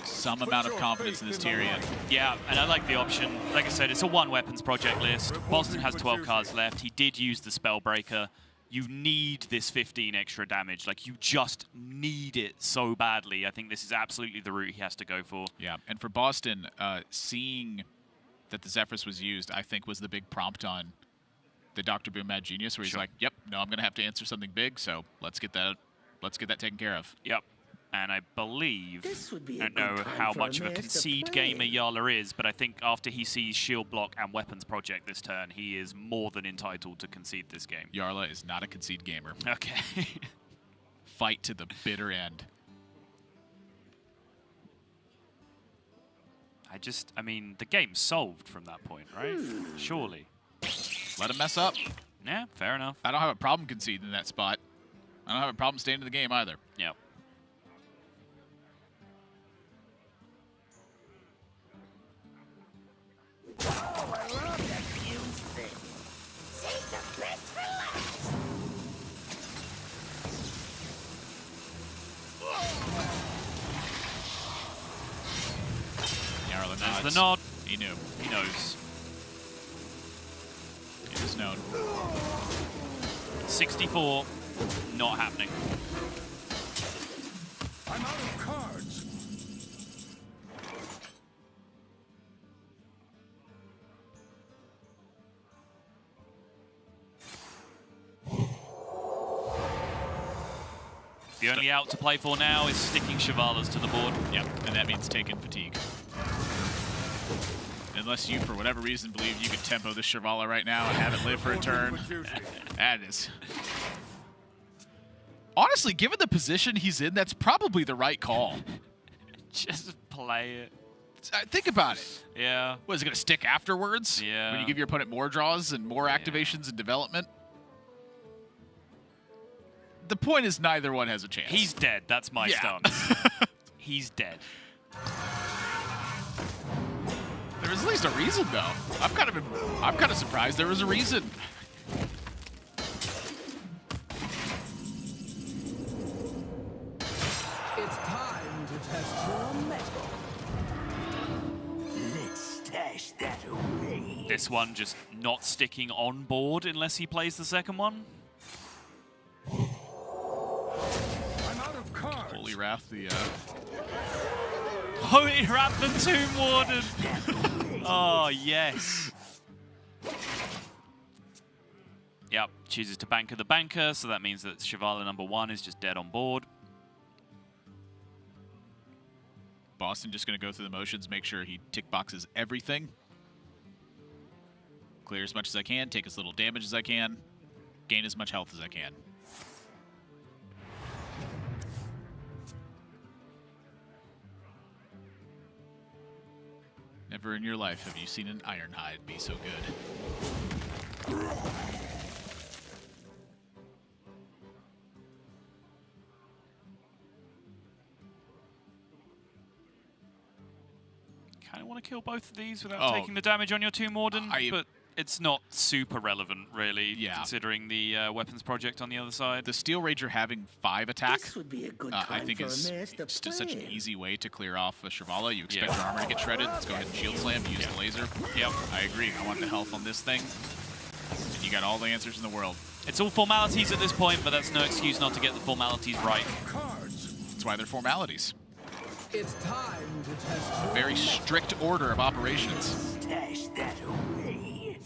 some amount of confidence in this Tyrion. Yeah, and I like the option. Like I said, it's a 1-weapons project list. Bozzzton has 12 cards left. He did use the Spellbreaker. You need this 15 extra damage. Like, you just need it so badly. I think this is absolutely the route he has to go for. Yeah, and for Bozzzton, seeing that the Zephyrus was used, I think was the big prompt on the Dr. Boom Mad Genius, where he's like, yep, no, I'm going to have to answer something big, so let's get that taken care of. Yep. And I believe, This would be I a don't know good time how for much of a master concede play. gamer Jarla is, but I think after he sees Shield Block and Weapons Project this turn, he is more than entitled to concede this game. Jarla is not a concede gamer. Okay. Fight to the bitter end. I mean, the game's solved from that point, right? Surely. Let him mess up. Yeah, fair enough. I don't have a problem conceding in that spot. I don't have a problem staying in the game either. Yep. Oh, I love that fuse thing. Save the best for last. Jarla There's nods. the nod. He knew. He knows. It was known. 64. Not happening. I'm out of cards. The only out to play for now is sticking Chavalas to the board. Yep, and that means taking fatigue. Unless you, for whatever reason, believe you can tempo this Jarla right now and have it live for a turn. That is... Honestly, given the position he's in, that's probably the right call. Just play it. Think about it. Yeah. What, is it going to stick afterwards? Yeah. When you give your opponent more draws and more activations and development? The point is neither one has a chance. He's dead. That's my stance. He's dead. There was at least a reason, though. I'm kind of surprised there was a reason. It's time to test your metal. Let's stash that away. This one just not sticking on board unless he plays the second one. I'm out of cards. Holy Wrath, the Holy Wrath, the Tomb Warden. Oh, yes. Yep, chooses to banker the banker, so that means that Chavala #1 is just dead on board. Bozzzton just going to go through the motions, make sure he tick boxes everything. Clear as much as I can, take as little damage as I can, gain as much health as I can. Never in your life have you seen an Ironhide be so good. Kind of want to kill both of these without taking the damage on your Tomb Warden, but it's not super relevant, really, considering the weapons project on the other side. The Steel Rager having 5 attack, This would be a good I time think for is a master just such an plan. easy way to clear off a Chavala. You expect your armor to get shredded. Let's go ahead and shield slam, use the laser. Yep, I agree. I want the health on this thing. And you got all the answers in the world. It's all formalities at this point, but that's no excuse not to get the formalities right. Cards. That's why they're formalities. It's time to test your Very strict order of operations. Stash that away.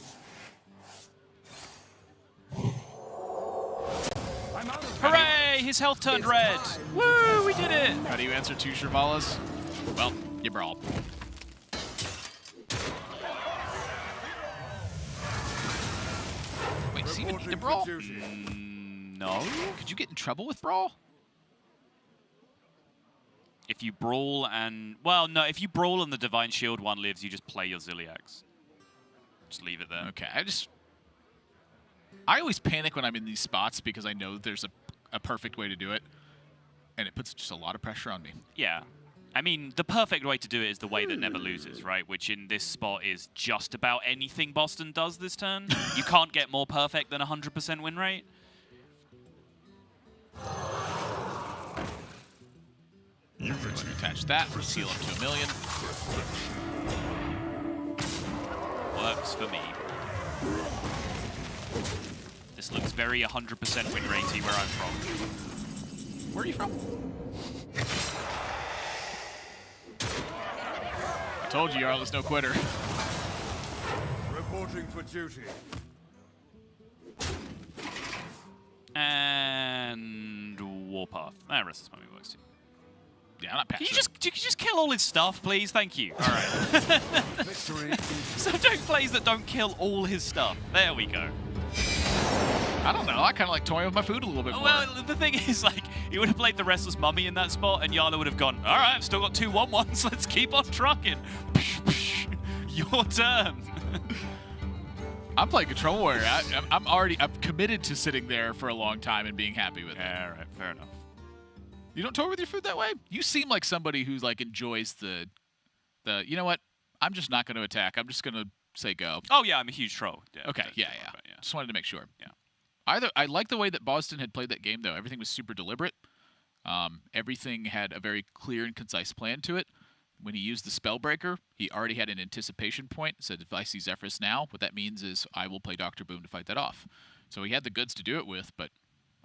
I'm out of Hooray! His health turned red. Woo! We did it! How do you answer 2 Chavalas? Well, you brawl. Wait, does he even need to brawl? No. Could you get in trouble with brawl? If you brawl and... Well, no, if you brawl and the Divine Shield one lives, you just play your Ziliax. Just leave it there. Okay, I always panic when I'm in these spots because I know there's a perfect way to do it, and it puts just a lot of pressure on me. Yeah. I mean, the perfect way to do it is the way that never loses, right? Which in this spot is just about anything Bozzzton does this turn. You can't get more perfect than 100% win rate. You can attach that, seal up to 1 million. Works for me. This looks very 100% win ratey where I'm from. Where are you from? I told you, Jarla's no quitter. Reporting for duty. And Warpath. That rest of my works too. Yeah, I'm not Can passing. you just kill all his stuff, please? Thank you. All right. victory. So don't plays that don't kill all his stuff. There we go. I don't know. I kind of like toying with my food a little bit more. Well, the thing is, like, He would have played the Restless Mummy in that spot, and Jarla would have gone, all right, I've still got 2 1/1s, let's keep on trucking. Your turn. I'm playing Control Warrior. I'm committed to sitting there for a long time and being happy with it. All right, fair enough. You don't toy with your food that way? You seem like somebody who like enjoys the you know what? I'm just not going to attack. I'm just going to say go. Oh, yeah, I'm a huge troll. Yeah, Okay, that's yeah. what I'm about, yeah. Just wanted to make sure. Yeah. I like the way that Bozzzton had played that game, though. Everything was super deliberate. Everything had a very clear and concise plan to it. When he used the Spellbreaker, he already had an anticipation point. Said, if I see Zephrys now, what that means is I will play Dr. Boom to fight that off. So he had the goods to do it with, but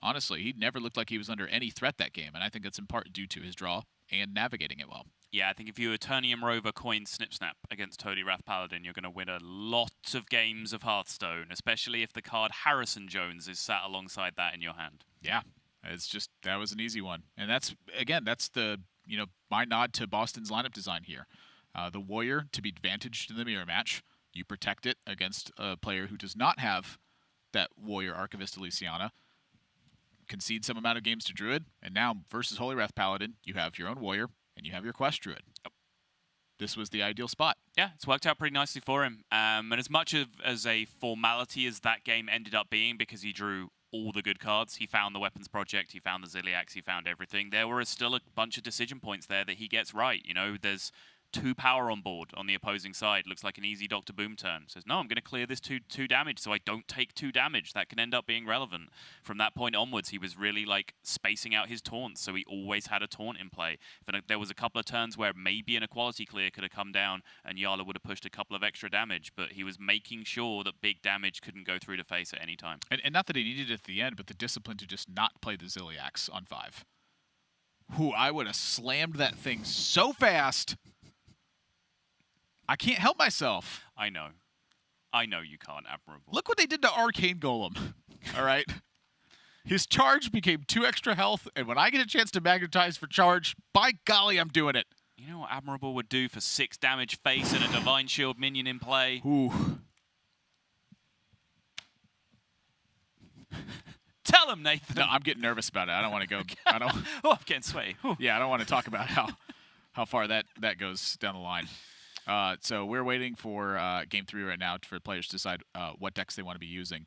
honestly, he never looked like he was under any threat that game, and I think that's in part due to his draw and navigating it well. Yeah, I think if you Eternium Rover coin Snip Snap against Toady Wrath Paladin, you're going to win a lot of games of Hearthstone, especially if the card Harrison Jones is sat alongside that in your hand. Yeah, it's just, that was an easy one. And that's, again, that's the, my nod to Boston's lineup design here. The Warrior to be advantaged in the mirror match. You protect it against a player who does not have that Warrior Archivist Elysiana. Concede some amount of games to Druid, and now versus Holy Wrath Paladin, you have your own Warrior, and you have your Quest Druid. Yep. This was the ideal spot. Yeah, it's worked out pretty nicely for him. And as much as a formality as that game ended up being, because he drew all the good cards, he found the Weapons Project, he found the Ziliax, he found everything, there were still a bunch of decision points there that he gets right. There's 2 power on board on the opposing side. Looks like an easy Dr. Boom turn. Says, no, I'm going to clear this 2 damage so I don't take 2 damage. That can end up being relevant. From that point onwards, he was really like spacing out his taunts, so he always had a taunt in play. There was a couple of turns where maybe an equality clear could have come down and Jarla would have pushed a couple of extra damage, but he was making sure that big damage couldn't go through the face at any time. And not that he needed it at the end, but the discipline to just not play the Ziliax on 5. Who I would have slammed that thing so fast. I can't help myself. I know you can't, Admirable. Look what they did to Arcane Golem. All right? His charge became 2 extra health, and when I get a chance to magnetize for charge, by golly, I'm doing it. You know what Admirable would do for 6 damage face and a Divine Shield minion in play? Ooh. Tell him, Nathan. No, I'm getting nervous about it. I don't want to go. I don't. Oh, I'm getting sweaty. Ooh. Yeah, I don't want to talk about how far that goes down the line. So we're waiting for Game 3 right now for players to decide what decks they want to be using.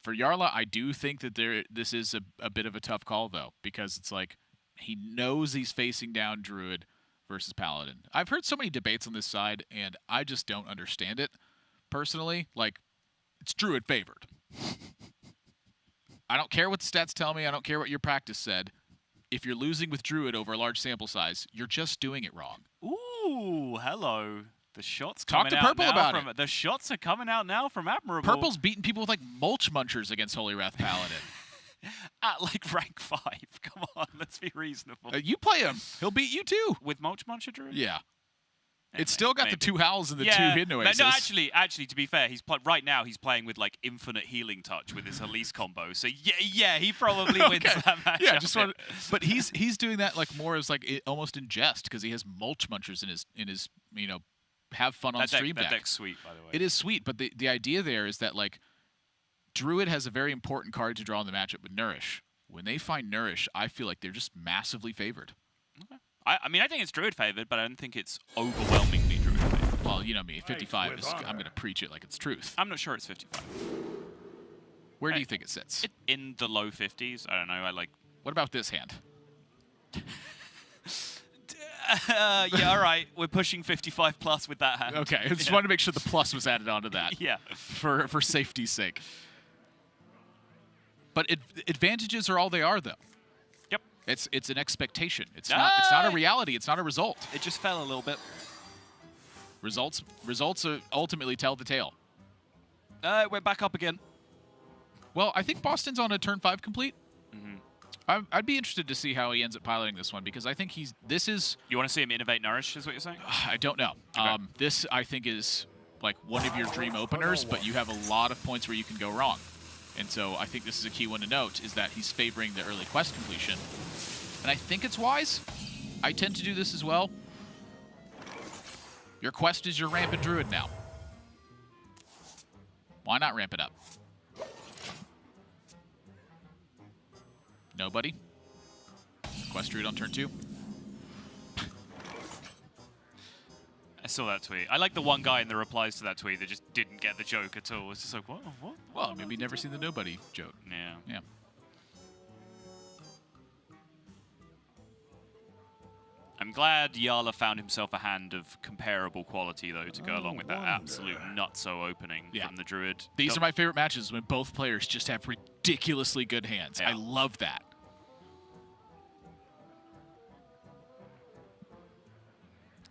For Jarla, I do think that this is a bit of a tough call, though, because it's like he knows he's facing down Druid versus Paladin. I've heard so many debates on this side, and I just don't understand it, personally. Like, it's Druid favored. I don't care what the stats tell me. I don't care what your practice said. If you're losing with Druid over a large sample size, you're just doing it wrong. Ooh, hello. The shots Talk coming to out Purple now about from it. The shots are coming out now from Admirable. Purple's beating people with like mulch munchers against Holy Wrath Paladin. At like rank 5. Come on, let's be reasonable. You play him. He'll beat you too. With Mulch Muncher Druid? Yeah. Yeah, It's still got maybe. the 2 howls and the 2 hidden No, oasis. actually, to be fair, right now he's playing with like infinite healing touch with his Elise combo. So yeah, he probably wins that match. Yeah, just wanted, but he's doing that like more as like almost in jest because he has mulch munchers in his have fun on stream That deck. deck's sweet, by the way. It is sweet, but the idea there is that like Druid has a very important card to draw in the matchup with Nourish. When they find Nourish, I feel like they're just massively favored. Okay. I mean, I think it's Druid favored, but I don't think it's overwhelmingly Druid favored. Well, you know me, 55 is, I'm going to preach it like it's truth. I'm not sure it's 55. Where do you think it sits? In the low 50s. I don't know. What about this hand? Yeah, all right. We're pushing 55 plus with that hand. Okay, I just wanted to make sure the plus was added onto that. Yeah. For safety's sake. But advantages are all they are, though. Yep. It's an expectation. It's not a reality. It's not a result. It just fell a little bit. Results ultimately tell the tale. We're back up again. Well, I think Boston's on a turn 5 complete. Mm-hmm. I'd be interested to see how he ends up piloting this one because I think this is. You want to see him innovate Nourish, is what you're saying? I don't know. Okay. This I think is like one of your dream openers, but you have a lot of points where you can go wrong. And so I think this is a key one to note, is that he's favoring the early quest completion. And I think it's wise. I tend to do this as well. Your quest is your rampant druid now. Why not ramp it up? Nobody? Quest Druid on turn 2. I saw that tweet. I like the one guy in the replies to that tweet that just didn't get the joke at all. It's just like, what? Well, maybe never seen the nobody joke. Yeah. Yeah. I'm glad Jarla found himself a hand of comparable quality, though, to go along with that absolute nutso opening from the Druid. These are my favorite matches when both players just have ridiculously good hands. Yeah. I love that.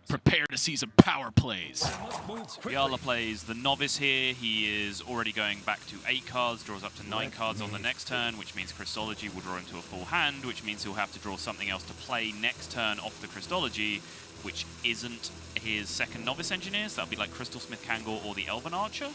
Prepare to see some power plays. Jarla plays the Novice here. He is already going back to 8 cards, draws up to 9 cards on the next turn, which means Christology will draw into a full hand, which means he'll have to draw something else to play next turn off the Christology, which isn't his second Novice Engineer, so that'll be like Crystal Smith Kangor or the Elven Archer.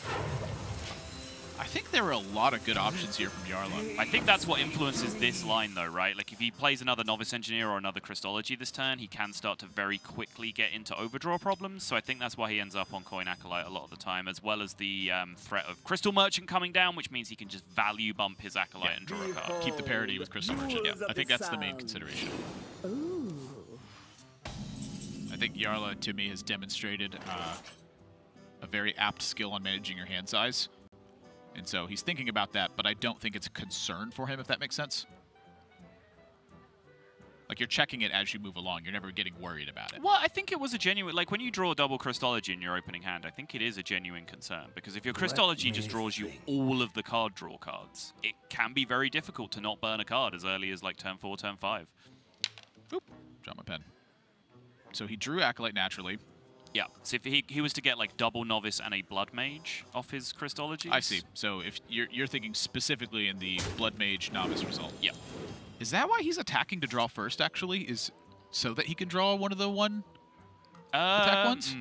I think there are a lot of good options here from Jarla. I think that's what influences this line, though, right? Like, if he plays another Novice Engineer or another Christology this turn, he can start to very quickly get into overdraw problems. So I think that's why he ends up on Coin Acolyte a lot of the time, as well as the threat of Crystal Merchant coming down, which means he can just value bump his Acolyte and draw a card. Keep the parity with Crystal Merchant. Yeah, I think that's the main consideration. I think Jarla, to me, has demonstrated a very apt skill on managing your hand size. And so he's thinking about that, but I don't think it's a concern for him, if that makes sense. Like, you're checking it as you move along. You're never getting worried about it. Well, I think it was a genuine... Like, when you draw double Christology in your opening hand, I think it is a genuine concern. Because if your Christology just draws you all of the card draw cards, it can be very difficult to not burn a card as early as, like, turn 4, turn 5. Oop. Drop my pen. So he drew Acolyte naturally. Yeah, so if he was to get like double Novice and a Blood Mage off his Christology. I see. So if you're thinking specifically in the Blood Mage Novice result. Yeah. Is that why he's attacking to draw first, actually? Is so that he can draw one of the attack ones?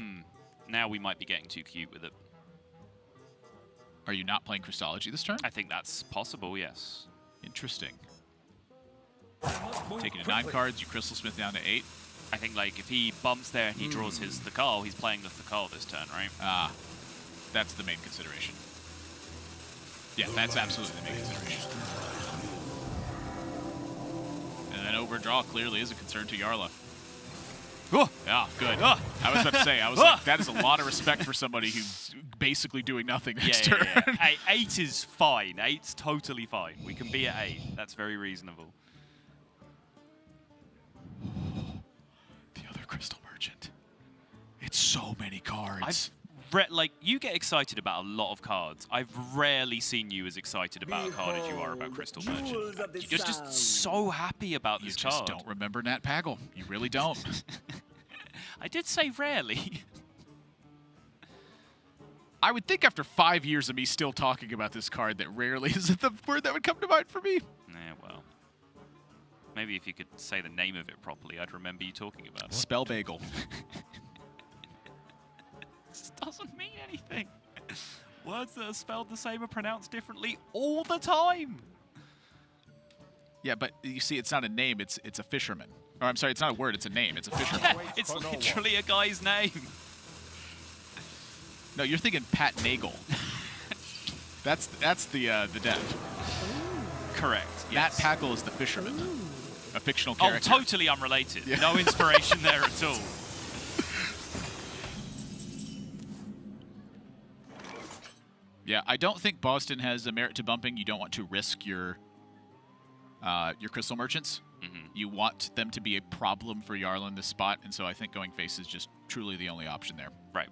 Now we might be getting too cute with it. Are you not playing Christology this turn? I think that's possible, yes. Interesting. Taking to 9 cards, you Crystal Smith down to 8. I think, like, if he bumps there and he draws his Thakal, he's playing the Thakal this turn, right? Ah, that's the main consideration. Yeah, that's absolutely the main consideration. And then overdraw clearly is a concern to Jarla. Oh, yeah, good. I was about to say, I was like, that is a lot of respect for somebody who's basically doing nothing next turn. Hey, 8 is fine. 8's totally fine. We can be at 8. That's very reasonable. Crystal Merchant. It's so many cards. Like, you get excited about a lot of cards. I've rarely seen you as excited about a card as you are about Crystal Merchant. You're just so happy about this card. You just don't remember Nat Pagel. You really don't. I did say rarely. I would think after 5 years of me still talking about this card that rarely is the word that would come to mind for me. Yeah, well. Maybe if you could say the name of it properly, I'd remember you talking about it. Spell Bagel. This doesn't mean anything. Words that are spelled the same are pronounced differently all the time. Yeah, but you see, it's not a name, it's a fisherman. Or I'm sorry, it's not a word, it's a name. It's a fisherman. It's literally a guy's name. No, you're thinking Pat Nagel. that's the dev. Correct. Yes. Matt Pagel is the fisherman. A fictional character. Oh, totally unrelated. Yeah. No inspiration there at all. Yeah, I don't think Bozzzton has a merit to bumping. You don't want to risk your Crystal Merchants. You want them to be a problem for Jarla in this spot, and so I think going face is just truly the only option there. Right.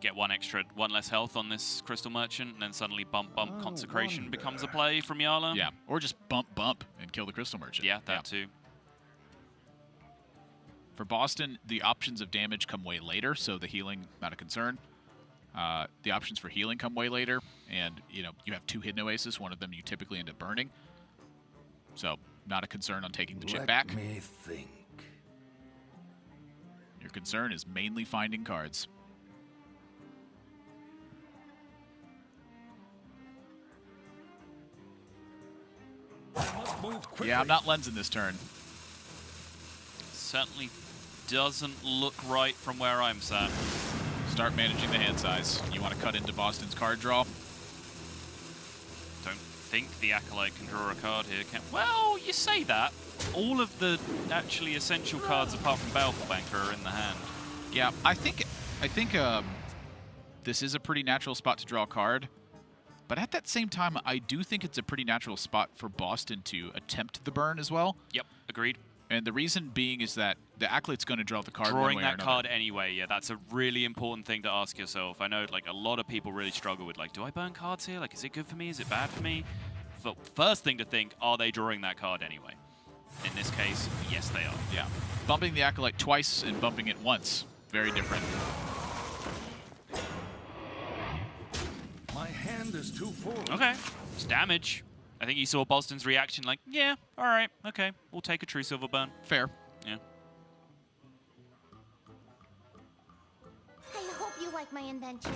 Get one less health on this Crystal Merchant, and then suddenly bump Consecration becomes a play from Jarla. Yeah, or just bump and kill the Crystal Merchant. Yeah, that too. For Bozzzton, the options of damage come way later, so the healing not a concern. The options for healing come way later, and you have 2 hidden oasis. One of them you typically end up burning, so not a concern on taking the chip back. Let me think. Your concern is mainly finding cards. Yeah, I'm not lensing this turn. Certainly doesn't look right from where I'm sat. Start managing the hand size. You want to cut into Bozzzton's card draw. Don't think the Acolyte can draw a card here. Well, you say that. All of the actually essential cards apart from Baleful Banker are in the hand. Yeah, I think this is a pretty natural spot to draw a card. But at that same time, I do think it's a pretty natural spot for Bozzzton to attempt the burn as well. Yep, agreed. And the reason being is that the Acolyte's going to draw the card Drawing one way or that another. card anyway, yeah, that's a really important thing to ask yourself. I know, like, a lot of people really struggle with, like, do I burn cards here? Like, is it good for me? Is it bad for me? The first thing to think, are they drawing that card anyway? In this case, yes, they are. Yeah. Bumping the Acolyte twice and bumping it once. Very different. My hand is too full. Okay, it's damage. I think you saw Bozzzton's reaction like, yeah, all right, okay, we'll take a True Silver Burn. Fair. Yeah. I hope you like my invention.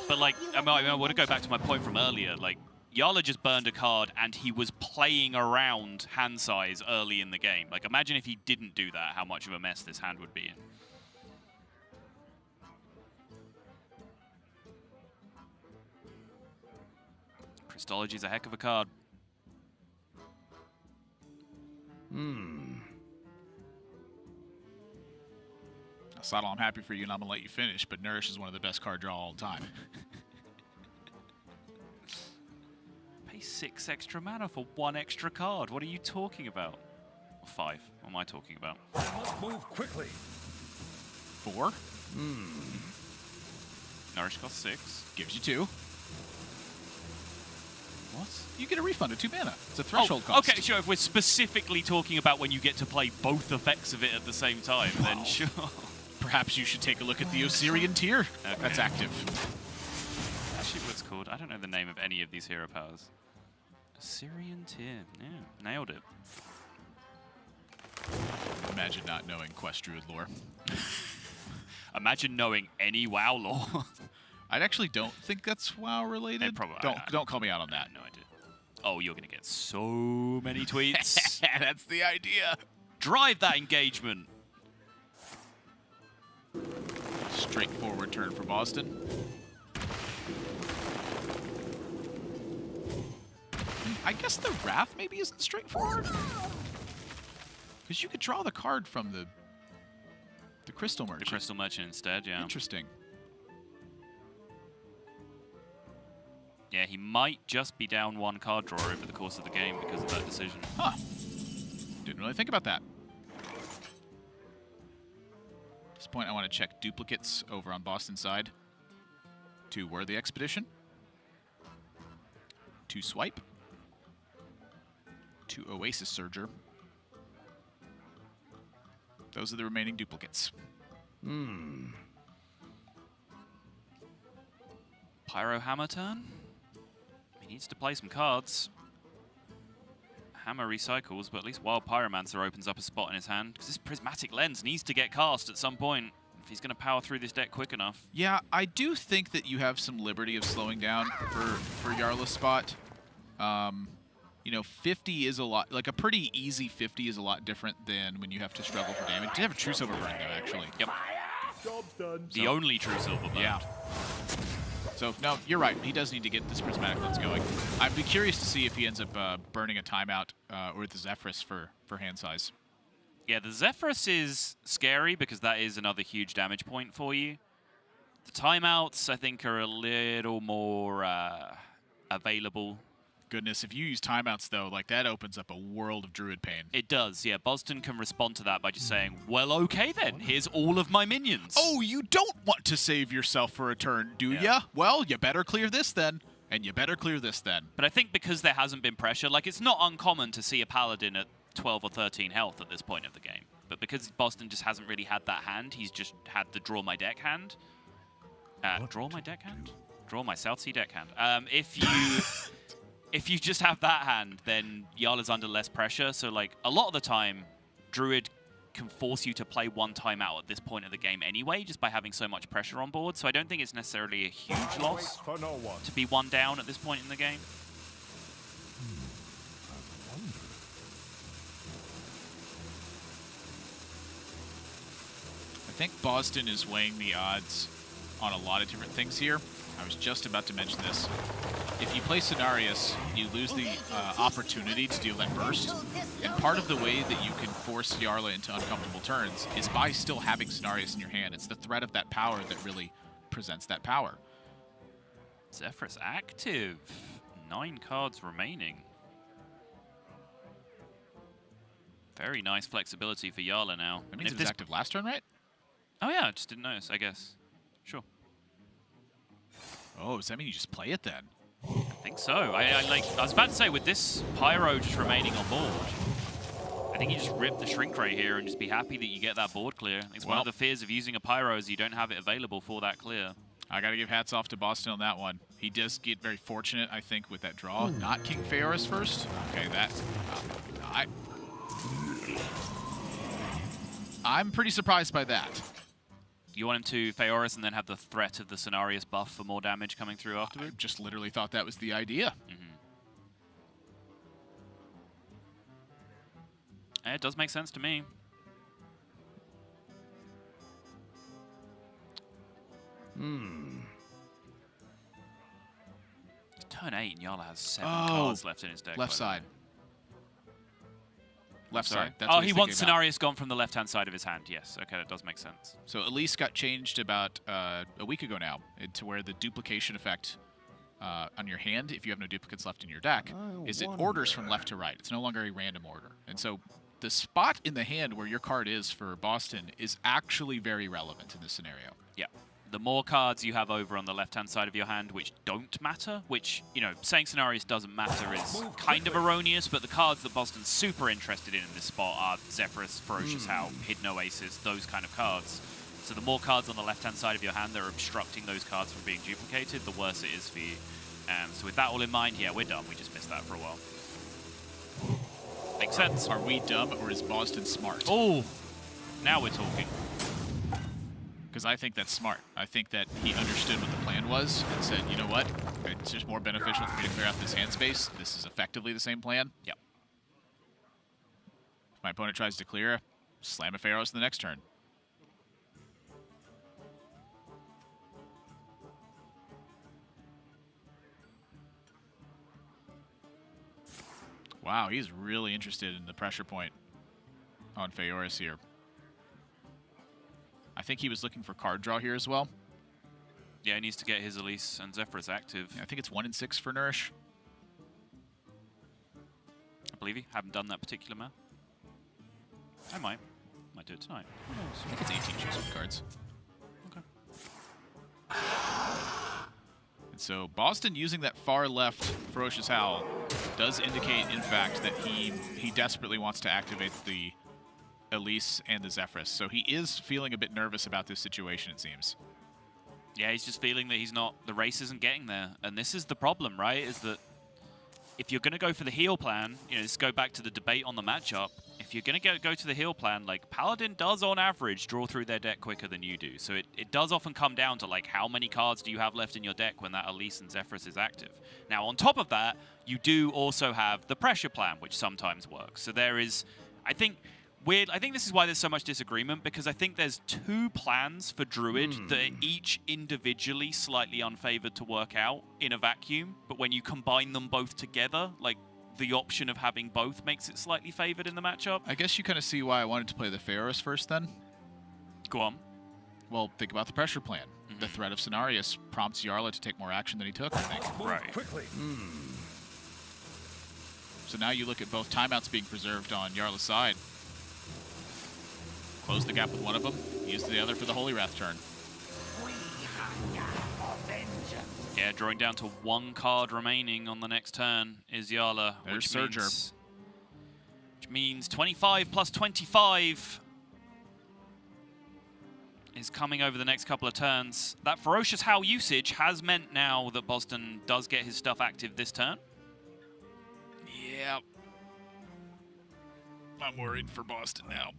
But, like, I want to go back to my point from earlier. Like, Jarla just burned a card and he was playing around hand size early in the game. Like, imagine if he didn't do that, how much of a mess this hand would be in. Christology's a heck of a card. Saddle, I'm happy for you and I'm going to let you finish, but Nourish is one of the best card draw all the time. Pay 6 extra mana for 1 extra card. What are you talking about? Or 5. What am I talking about? I must move quickly. 4 Nourish costs 6. gives you 2. What? You get a refund of 2 mana. It's a threshold cost. Okay, sure. If we're specifically talking about when you get to play both effects of it at the same time, then sure. Perhaps you should take a look at the Osirian tier. Okay. That's active. Actually, what it's called? I don't know the name of any of these hero powers. Assyrian tier. Yeah, nailed it. Imagine not knowing Quest Druid lore. Imagine knowing any WoW lore. I actually don't think that's WoW related. Probably, Don't call me out on that. No idea. Oh, you're gonna get so many tweets. That's the idea. Drive that engagement. Straightforward turn for Bozzzton. I guess the Wrath maybe isn't straightforward. Because you could draw the card from the Crystal Merchant. The Crystal Merchant instead, yeah. Interesting. Yeah, he might just be down 1 card draw over the course of the game because of that decision. Huh. Didn't really think about that. At this point, I want to check duplicates over on Bozzzton's side. To Worthy Expedition. To Swipe. To Oasis Surger. Those are the remaining duplicates. Pyro Hammer turn? He needs to play some cards. Hammer recycles, but at least Wild Pyromancer opens up a spot in his hand. Because this Prismatic Lens needs to get cast at some point if he's going to power through this deck quick enough. Yeah, I do think that you have some liberty of slowing down for Jarla's spot. You know, 50 is a lot, like a pretty easy 50 is a lot different than when you have to struggle for damage. Did have a True Silver Burn though, actually. Yep. Job's done. The only True Silver Burn. Yeah. So, no, you're right. He does need to get this Prismatic Lens going. I'd be curious to see if he ends up burning a timeout or the Zephyrus for hand size. Yeah, the Zephyrus is scary because that is another huge damage point for you. The timeouts, I think, are a little more available. Goodness, if you use timeouts, though, like that opens up a world of Druid pain. It does, yeah. Bozzzton can respond to that by just saying, well, okay then, here's all of my minions. Oh, you don't want to save yourself for a turn, do ya? Well, you better clear this then, and you better clear this then. But I think because there hasn't been pressure, like it's not uncommon to see a Paladin at 12 or 13 health at this point of the game. But because Bozzzton just hasn't really had that hand, he's just had the draw my deck hand. Draw my deck hand? Draw my South Sea deck hand. If you just have that hand, then Jarla's under less pressure. So, like, a lot of the time, Druid can force you to play 1 timeout at this point of the game anyway, just by having so much pressure on board. So I don't think it's necessarily a huge loss For no one. to be 1 down at this point in the game. I think Bozzzton is weighing the odds on a lot of different things here. I was just about to mention this. if you play Cenarius, you lose the opportunity to deal that burst. And part of the way that you can force Jarla into uncomfortable turns is by still having Cenarius in your hand. It's the threat of that power that really presents that power. Zephyrus active. 9 cards remaining. Very nice flexibility for Jarla now. That means it was active last turn, right? Oh yeah, I just didn't notice, I guess. Sure. Oh, does that mean you just play it then? I think so. I was about to say, with this Pyro just remaining on board, I think you just rip the Shrink Ray here and just be happy that you get that board clear. It's one of the fears of using a Pyro is you don't have it available for that clear. I got to give hats off to Bozzzton on that one. He does get very fortunate, I think, with that draw. Not King Phaeorus first. Okay, that... I'm pretty surprised by that. You want him to Phaeorus and then have the threat of the Cenarius buff for more damage coming through afterward? I just literally thought that was the idea. It does make sense to me. It's turn 8 and Jarla has 7 cards left in his deck. Left side. Left Sorry. side. That's what he he's wants thinking about. Cenarius gone from the left-hand side of his hand. Yes, okay, that does make sense. So Elise got changed about a week ago now to where the duplication effect on your hand, if you have no duplicates left in your deck, is it orders from left to right. It's no longer a random order. And so the spot in the hand where your card is for Bozzzton is actually very relevant in this scenario. Yeah. The more cards you have over on the left-hand side of your hand which don't matter, which, you know, saying Cenarius doesn't matter is kind of erroneous, but the cards that Bozzzton's super interested in this spot are Zephyrus, Ferocious Howl, Hidden Oasis, those kind of cards. So the more cards on the left-hand side of your hand that are obstructing those cards from being duplicated, the worse it is for you. So with that all in mind, yeah, we're done. We just missed that for a while. Makes sense. Are we dumb or is Bozzzton smart? Oh, now we're talking. Because I think that's smart. I think that he understood what the plan was and said, you know what? It's just more beneficial for me to clear out this hand space. This is effectively the same plan. Yep. If my opponent tries to clear, slam a Phaeorus the next turn. Wow, he's really interested in the pressure point on Phaeorus here. I think he was looking for card draw here as well. Yeah, he needs to get his Elise and Zephyrus active. Yeah, I think it's 1 and 6 for Nourish. I believe you. Haven't done that particular math. I might. Might do it tonight. Who knows? I think it's 18 choose cards. Okay. And so Bozzzton using that far left Ferocious Howl does indicate, in fact, that he desperately wants to activate the Elise and the Zephyrus. So he is feeling a bit nervous about this situation, it seems. Yeah, he's just feeling that he's not, the race isn't getting there. And this is the problem, right? Is that if you're going to go for the heal plan, you know, let's go back to the debate on the matchup. If you're going to go to the heal plan, like, Paladin does on average draw through their deck quicker than you do. So it does often come down to, like, how many cards do you have left in your deck when that Elise and Zephyrus is active. Now, on top of that, you do also have the pressure plan, which sometimes works. So there is, I think this is why there's so much disagreement, because I think there's 2 plans for Druid that are each individually slightly unfavored to work out in a vacuum, but when you combine them both together, like, the option of having both makes it slightly favored in the matchup. I guess you kind of see why I wanted to play the Phaeorus first then. Go on. Well, think about the pressure plan. The threat of Cenarius prompts Jarla to take more action than he took, I think. Right. Quickly. So now you look at both timeouts being preserved on Jarla's side. Close the gap with one of them, use the other for the Holy Wrath turn. Yeah, drawing down to 1 card remaining on the next turn is Jarla. There's Surger. Which means 25 plus 25 is coming over the next couple of turns. That Ferocious Howl usage has meant now that Bozzzton does get his stuff active this turn. Yeah. I'm worried for Bozzzton now.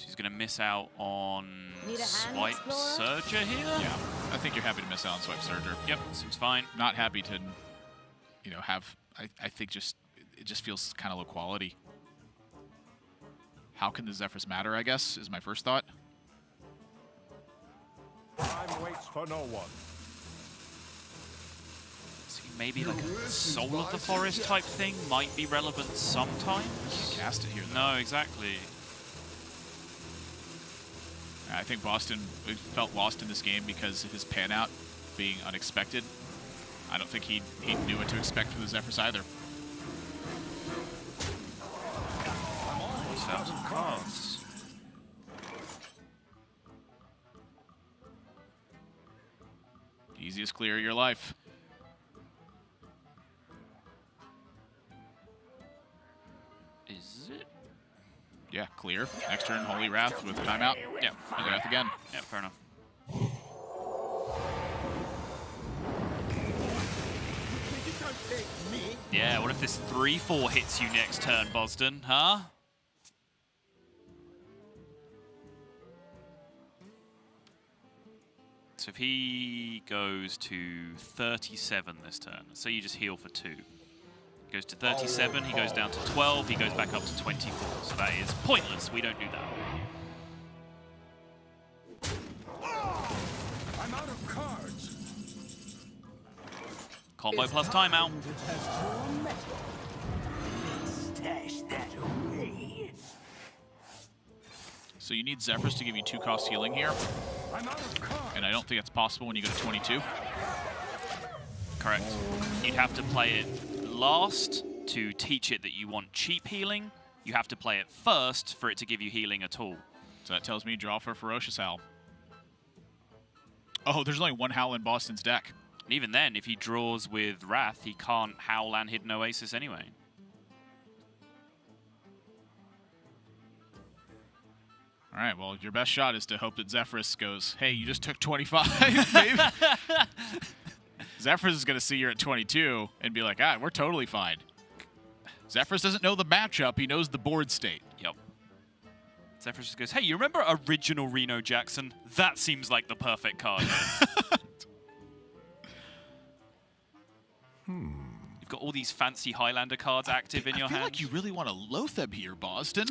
He's going to miss out on Need a hand, Swipe Explorer? Surger here? Yeah, I think you're happy to miss out on Swipe Surger. Yep, seems fine. Not happy to you know, have I think just it just feels kind of low quality. How can the Zephrys matter? I guess is my first thought. Time waits for no one. See, maybe like a Soul of the Forest type thing might be relevant sometimes. Cast it here, though. No, exactly. I think Bozzzton felt lost in this game because of his pan out being unexpected. I don't think he knew what to expect from the Zephrys either. Almost out of cards. Easiest clear of your life. Is it? Yeah, clear. Next turn, Holy Wrath with timeout. Yeah, Holy Wrath again. Yeah, fair enough. Yeah, what if this 3-4 hits you next turn, Bozzzton, huh? So if he goes to 37 this turn, so you just heal for 2. Goes to 37, he goes down to 12, he goes back up to 24. So that is pointless, we don't do that. I'm out of cards. Combo plus timeout. Stash that away. So you need Zephrys to give you 2-cost healing here, I'm out of cards. and I don't think that's possible when you go to 22. Correct. You'd have to play it last to teach it that you want cheap healing. You have to play it first for it to give you healing at all. So that tells me draw for Ferocious Howl. Oh, there's only one Howl in Bozzzton's deck. And even then, if he draws with Wrath, he can't Howl and Hidden Oasis anyway. All right, well, your best shot is to hope that Zephrys goes, hey, you just took 25, babe. Zephrys is going to see you're at 22 and be like, ah, we're totally fine. Zephrys doesn't know the matchup. He knows the board state. Yep. Zephrys just goes, hey, you remember original Reno Jackson? That seems like the perfect card. You've got all these fancy Highlander cards active in your hand. I feel like you really want to Loatheb here, Bozzzton.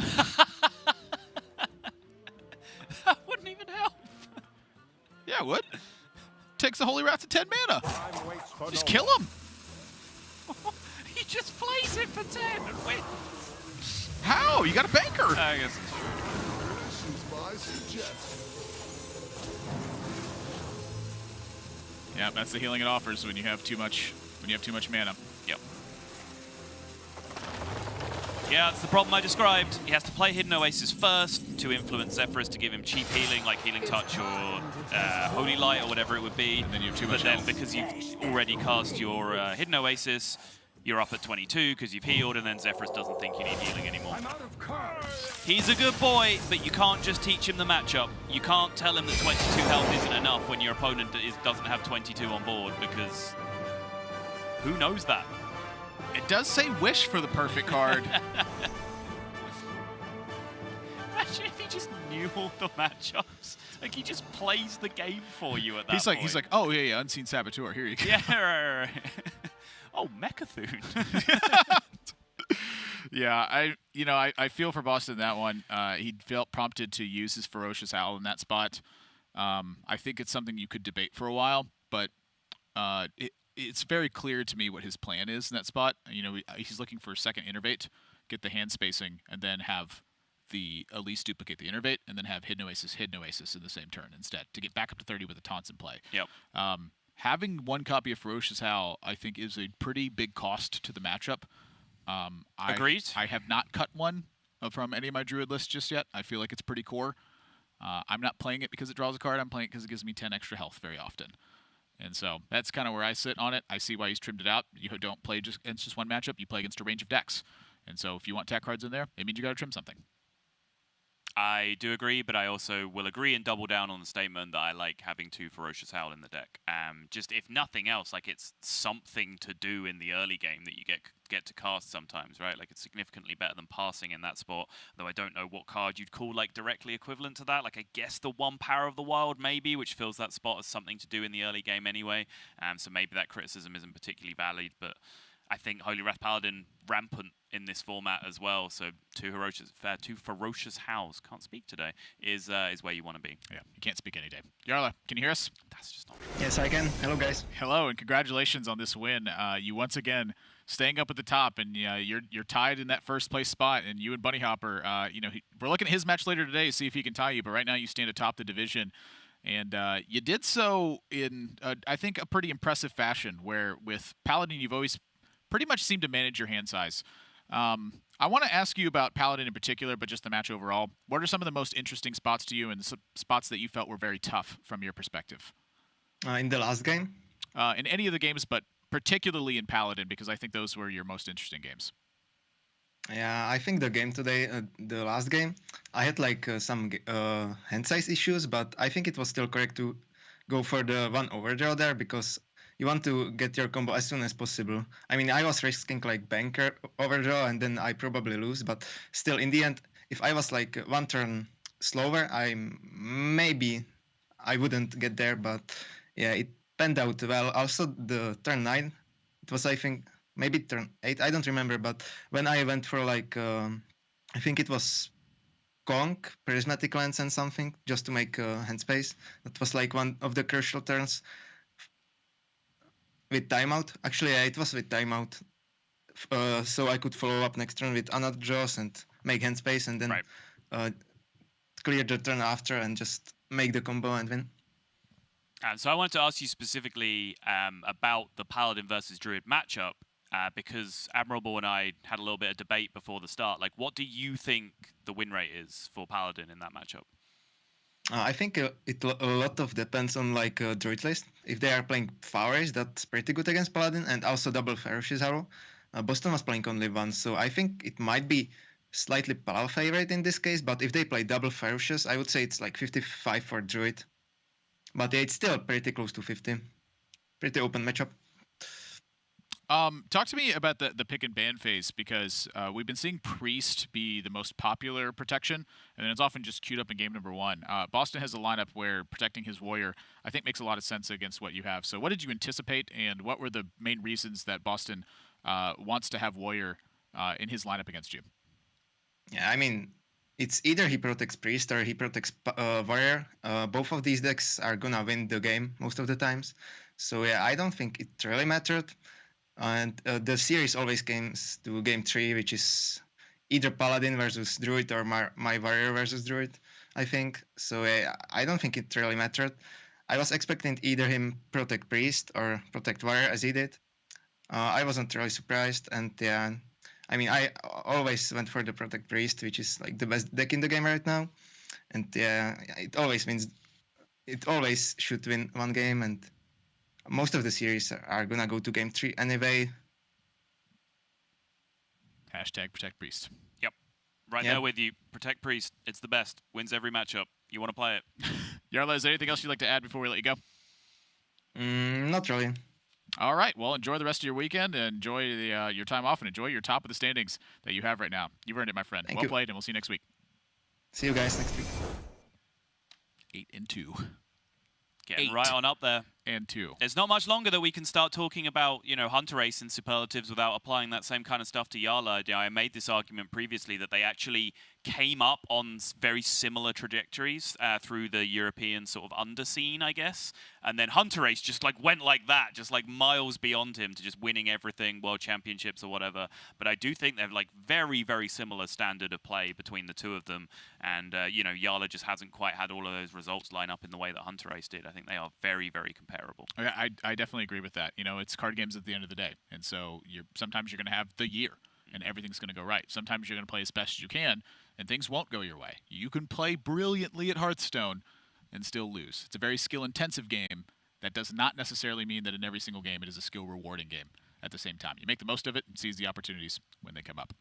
That wouldn't even help. Yeah, it would. Takes the Holy Wrath to 10 mana. Time waits for Just no kill one. him. He just plays it for 10 and wins. How? You got a banker. I guess it's true. Yeah, that's the healing it offers when you have too much mana. Yep. Yeah, that's the problem I described. He has to play Hidden Oasis first to influence Zephrys to give him cheap healing, like Healing Touch or Holy Light or whatever it would be. And then you have too much But then health. because you've already cast your Hidden Oasis, you're up at 22 because you've healed, and then Zephrys doesn't think you need healing anymore. I'm out of cards. He's a good boy, but you can't just teach him the matchup. You can't tell him that 22 health isn't enough when your opponent doesn't have 22 on board, because who knows that? It does say wish for the perfect card. Imagine if he just knew all the matchups. Like, he just plays the game for you at that he's like, point. oh yeah, Unseen Saboteur. Here you go. Yeah, right. Oh, Mechathune. Yeah, I feel for Bozzzton that one. He felt prompted to use his Ferocious Howl in that spot. I think it's something you could debate for a while, but it's very clear to me what his plan is in that spot. You know, he's looking for a second Innervate, get the hand spacing, and then have the Elise duplicate the Innervate, and then have Hidden Oasis in the same turn instead to get back up to 30 with the taunts in play. Yep. Having one copy of Ferocious Howl, I think, is a pretty big cost to the matchup. Agreed. I have not cut one from any of my Druid lists just yet. I feel like it's pretty core. I'm not playing it because it draws a card. I'm playing it because it gives me 10 extra health very often. And so that's kind of where I sit on it. I see why he's trimmed it out. You don't play against just one matchup. You play against a range of decks. And so if you want tech cards in there, it means you got to trim something. I do agree, but I also will agree and double down on the statement that I like having 2 Ferocious Howl in the deck. Just if nothing else, like, it's something to do in the early game that you get to cast sometimes, right? Like, it's significantly better than passing in that spot, though I don't know what card you'd call, like, directly equivalent to that. Like, I guess the 1 Power of the Wild, maybe, which fills that spot as something to do in the early game anyway. So maybe that criticism isn't particularly valid, but I think Holy Wrath Paladin rampant in this format as well. So two ferocious howls, can't speak today, is where you want to be. Yeah, you can't speak any day. Jarla, can you hear us? That's just not. Yes, I can. Hello, guys. Hello, and congratulations on this win. You once again staying up at the top, and you're tied in that first place spot. And you and Bunny Hopper, we're looking at his match later today to see if he can tie you. But right now, you stand atop the division, and you did so in I think a pretty impressive fashion. Where with Paladin, you've always pretty much seemed to manage your hand size. I want to ask you about Paladin in particular, but just the match overall. What are some of the most interesting spots to you, and the spots that you felt were very tough from your perspective? In the last game? In any of the games, but particularly in Paladin, because I think those were your most interesting games. Yeah, I think the game today, the last game, I had like some hand size issues, but I think it was still correct to go for the one overdraw there because you want to get your combo as soon as possible. I mean, I was risking like banker overdraw and then I probably lose, but still in the end, if I was like one turn slower, I wouldn't get there, but yeah, it panned out well. Also, the turn 9, it was, I think, maybe turn 8, I don't remember, but when I went for like, I think it was Conk, Prismatic Lens and something, just to make hand space. That was like one of the crucial turns with timeout. Actually, yeah, it was with timeout. So I could follow up next turn with another draws and make hand space and then clear the turn after and just make the combo and win. So I wanted to ask you specifically about the Paladin versus Druid matchup because Admirable and I had a little bit of debate before the start. Like, what do you think the win rate is for Paladin in that matchup? I think a lot of depends on like Druid list. If they are playing Fowers, that's pretty good against Paladin, and also double Ferocious Arrow. Bozzzton was playing only one, so I think it might be slightly Pal favorite in this case, but if they play double Ferocious, I would say it's like 55 for Druid. But yeah, it's still pretty close to 50. Pretty open matchup. Talk to me about the pick and ban phase, because we've been seeing Priest be the most popular protection, and then it's often just queued up in game number 1. Bozzzton has a lineup where protecting his warrior, I think, makes a lot of sense against what you have. So what did you anticipate, and what were the main reasons that Bozzzton wants to have warrior in his lineup against you? Yeah, I mean, it's either he protects Priest or he protects warrior. Both of these decks are gonna win the game most of the times. So yeah, I don't think it really mattered. And the series always comes to game 3, which is either Paladin versus Druid or my Warrior versus Druid, I think. So I don't think it really mattered. I was expecting either him protect Priest or protect Warrior as he did. I wasn't really surprised. And yeah, I mean, I always went for the protect Priest, which is like the best deck in the game right now. And yeah, it always should win one game. And most of the series are gonna go to game 3 anyway. Hashtag protect Priest. Yep. Right there with you. Protect Priest. It's the best. Wins every matchup. You want to play it. Jarla, is there anything else you'd like to add before we let you go? Not really. All right. Well, enjoy the rest of your weekend. And enjoy your time off, and enjoy your top of the standings that you have right now. You've earned it, my friend. Well played, and we'll see you next week. See you guys next week. 8-2. Getting right on up there. 8-2. There's not much longer that we can start talking about, Hunter Ace and superlatives without applying that same kind of stuff to Jarla. I made this argument previously that they actually came up on very similar trajectories through the European sort of underscene, I guess. And then Hunter Ace just went like that, just like miles beyond him to just winning everything, world championships or whatever. But I do think they're very, very similar standard of play between the two of them. And, Jarla just hasn't quite had all of those results line up in the way that Hunter Ace did. I think they are very, very comparable. I definitely agree with that. It's card games at the end of the day. And so sometimes you're going to have the year and everything's going to go right. Sometimes you're going to play as best as you can and things won't go your way. You can play brilliantly at Hearthstone and still lose. It's a very skill-intensive game. That does not necessarily mean that in every single game it is a skill-rewarding game at the same time. You make the most of it and seize the opportunities when they come up.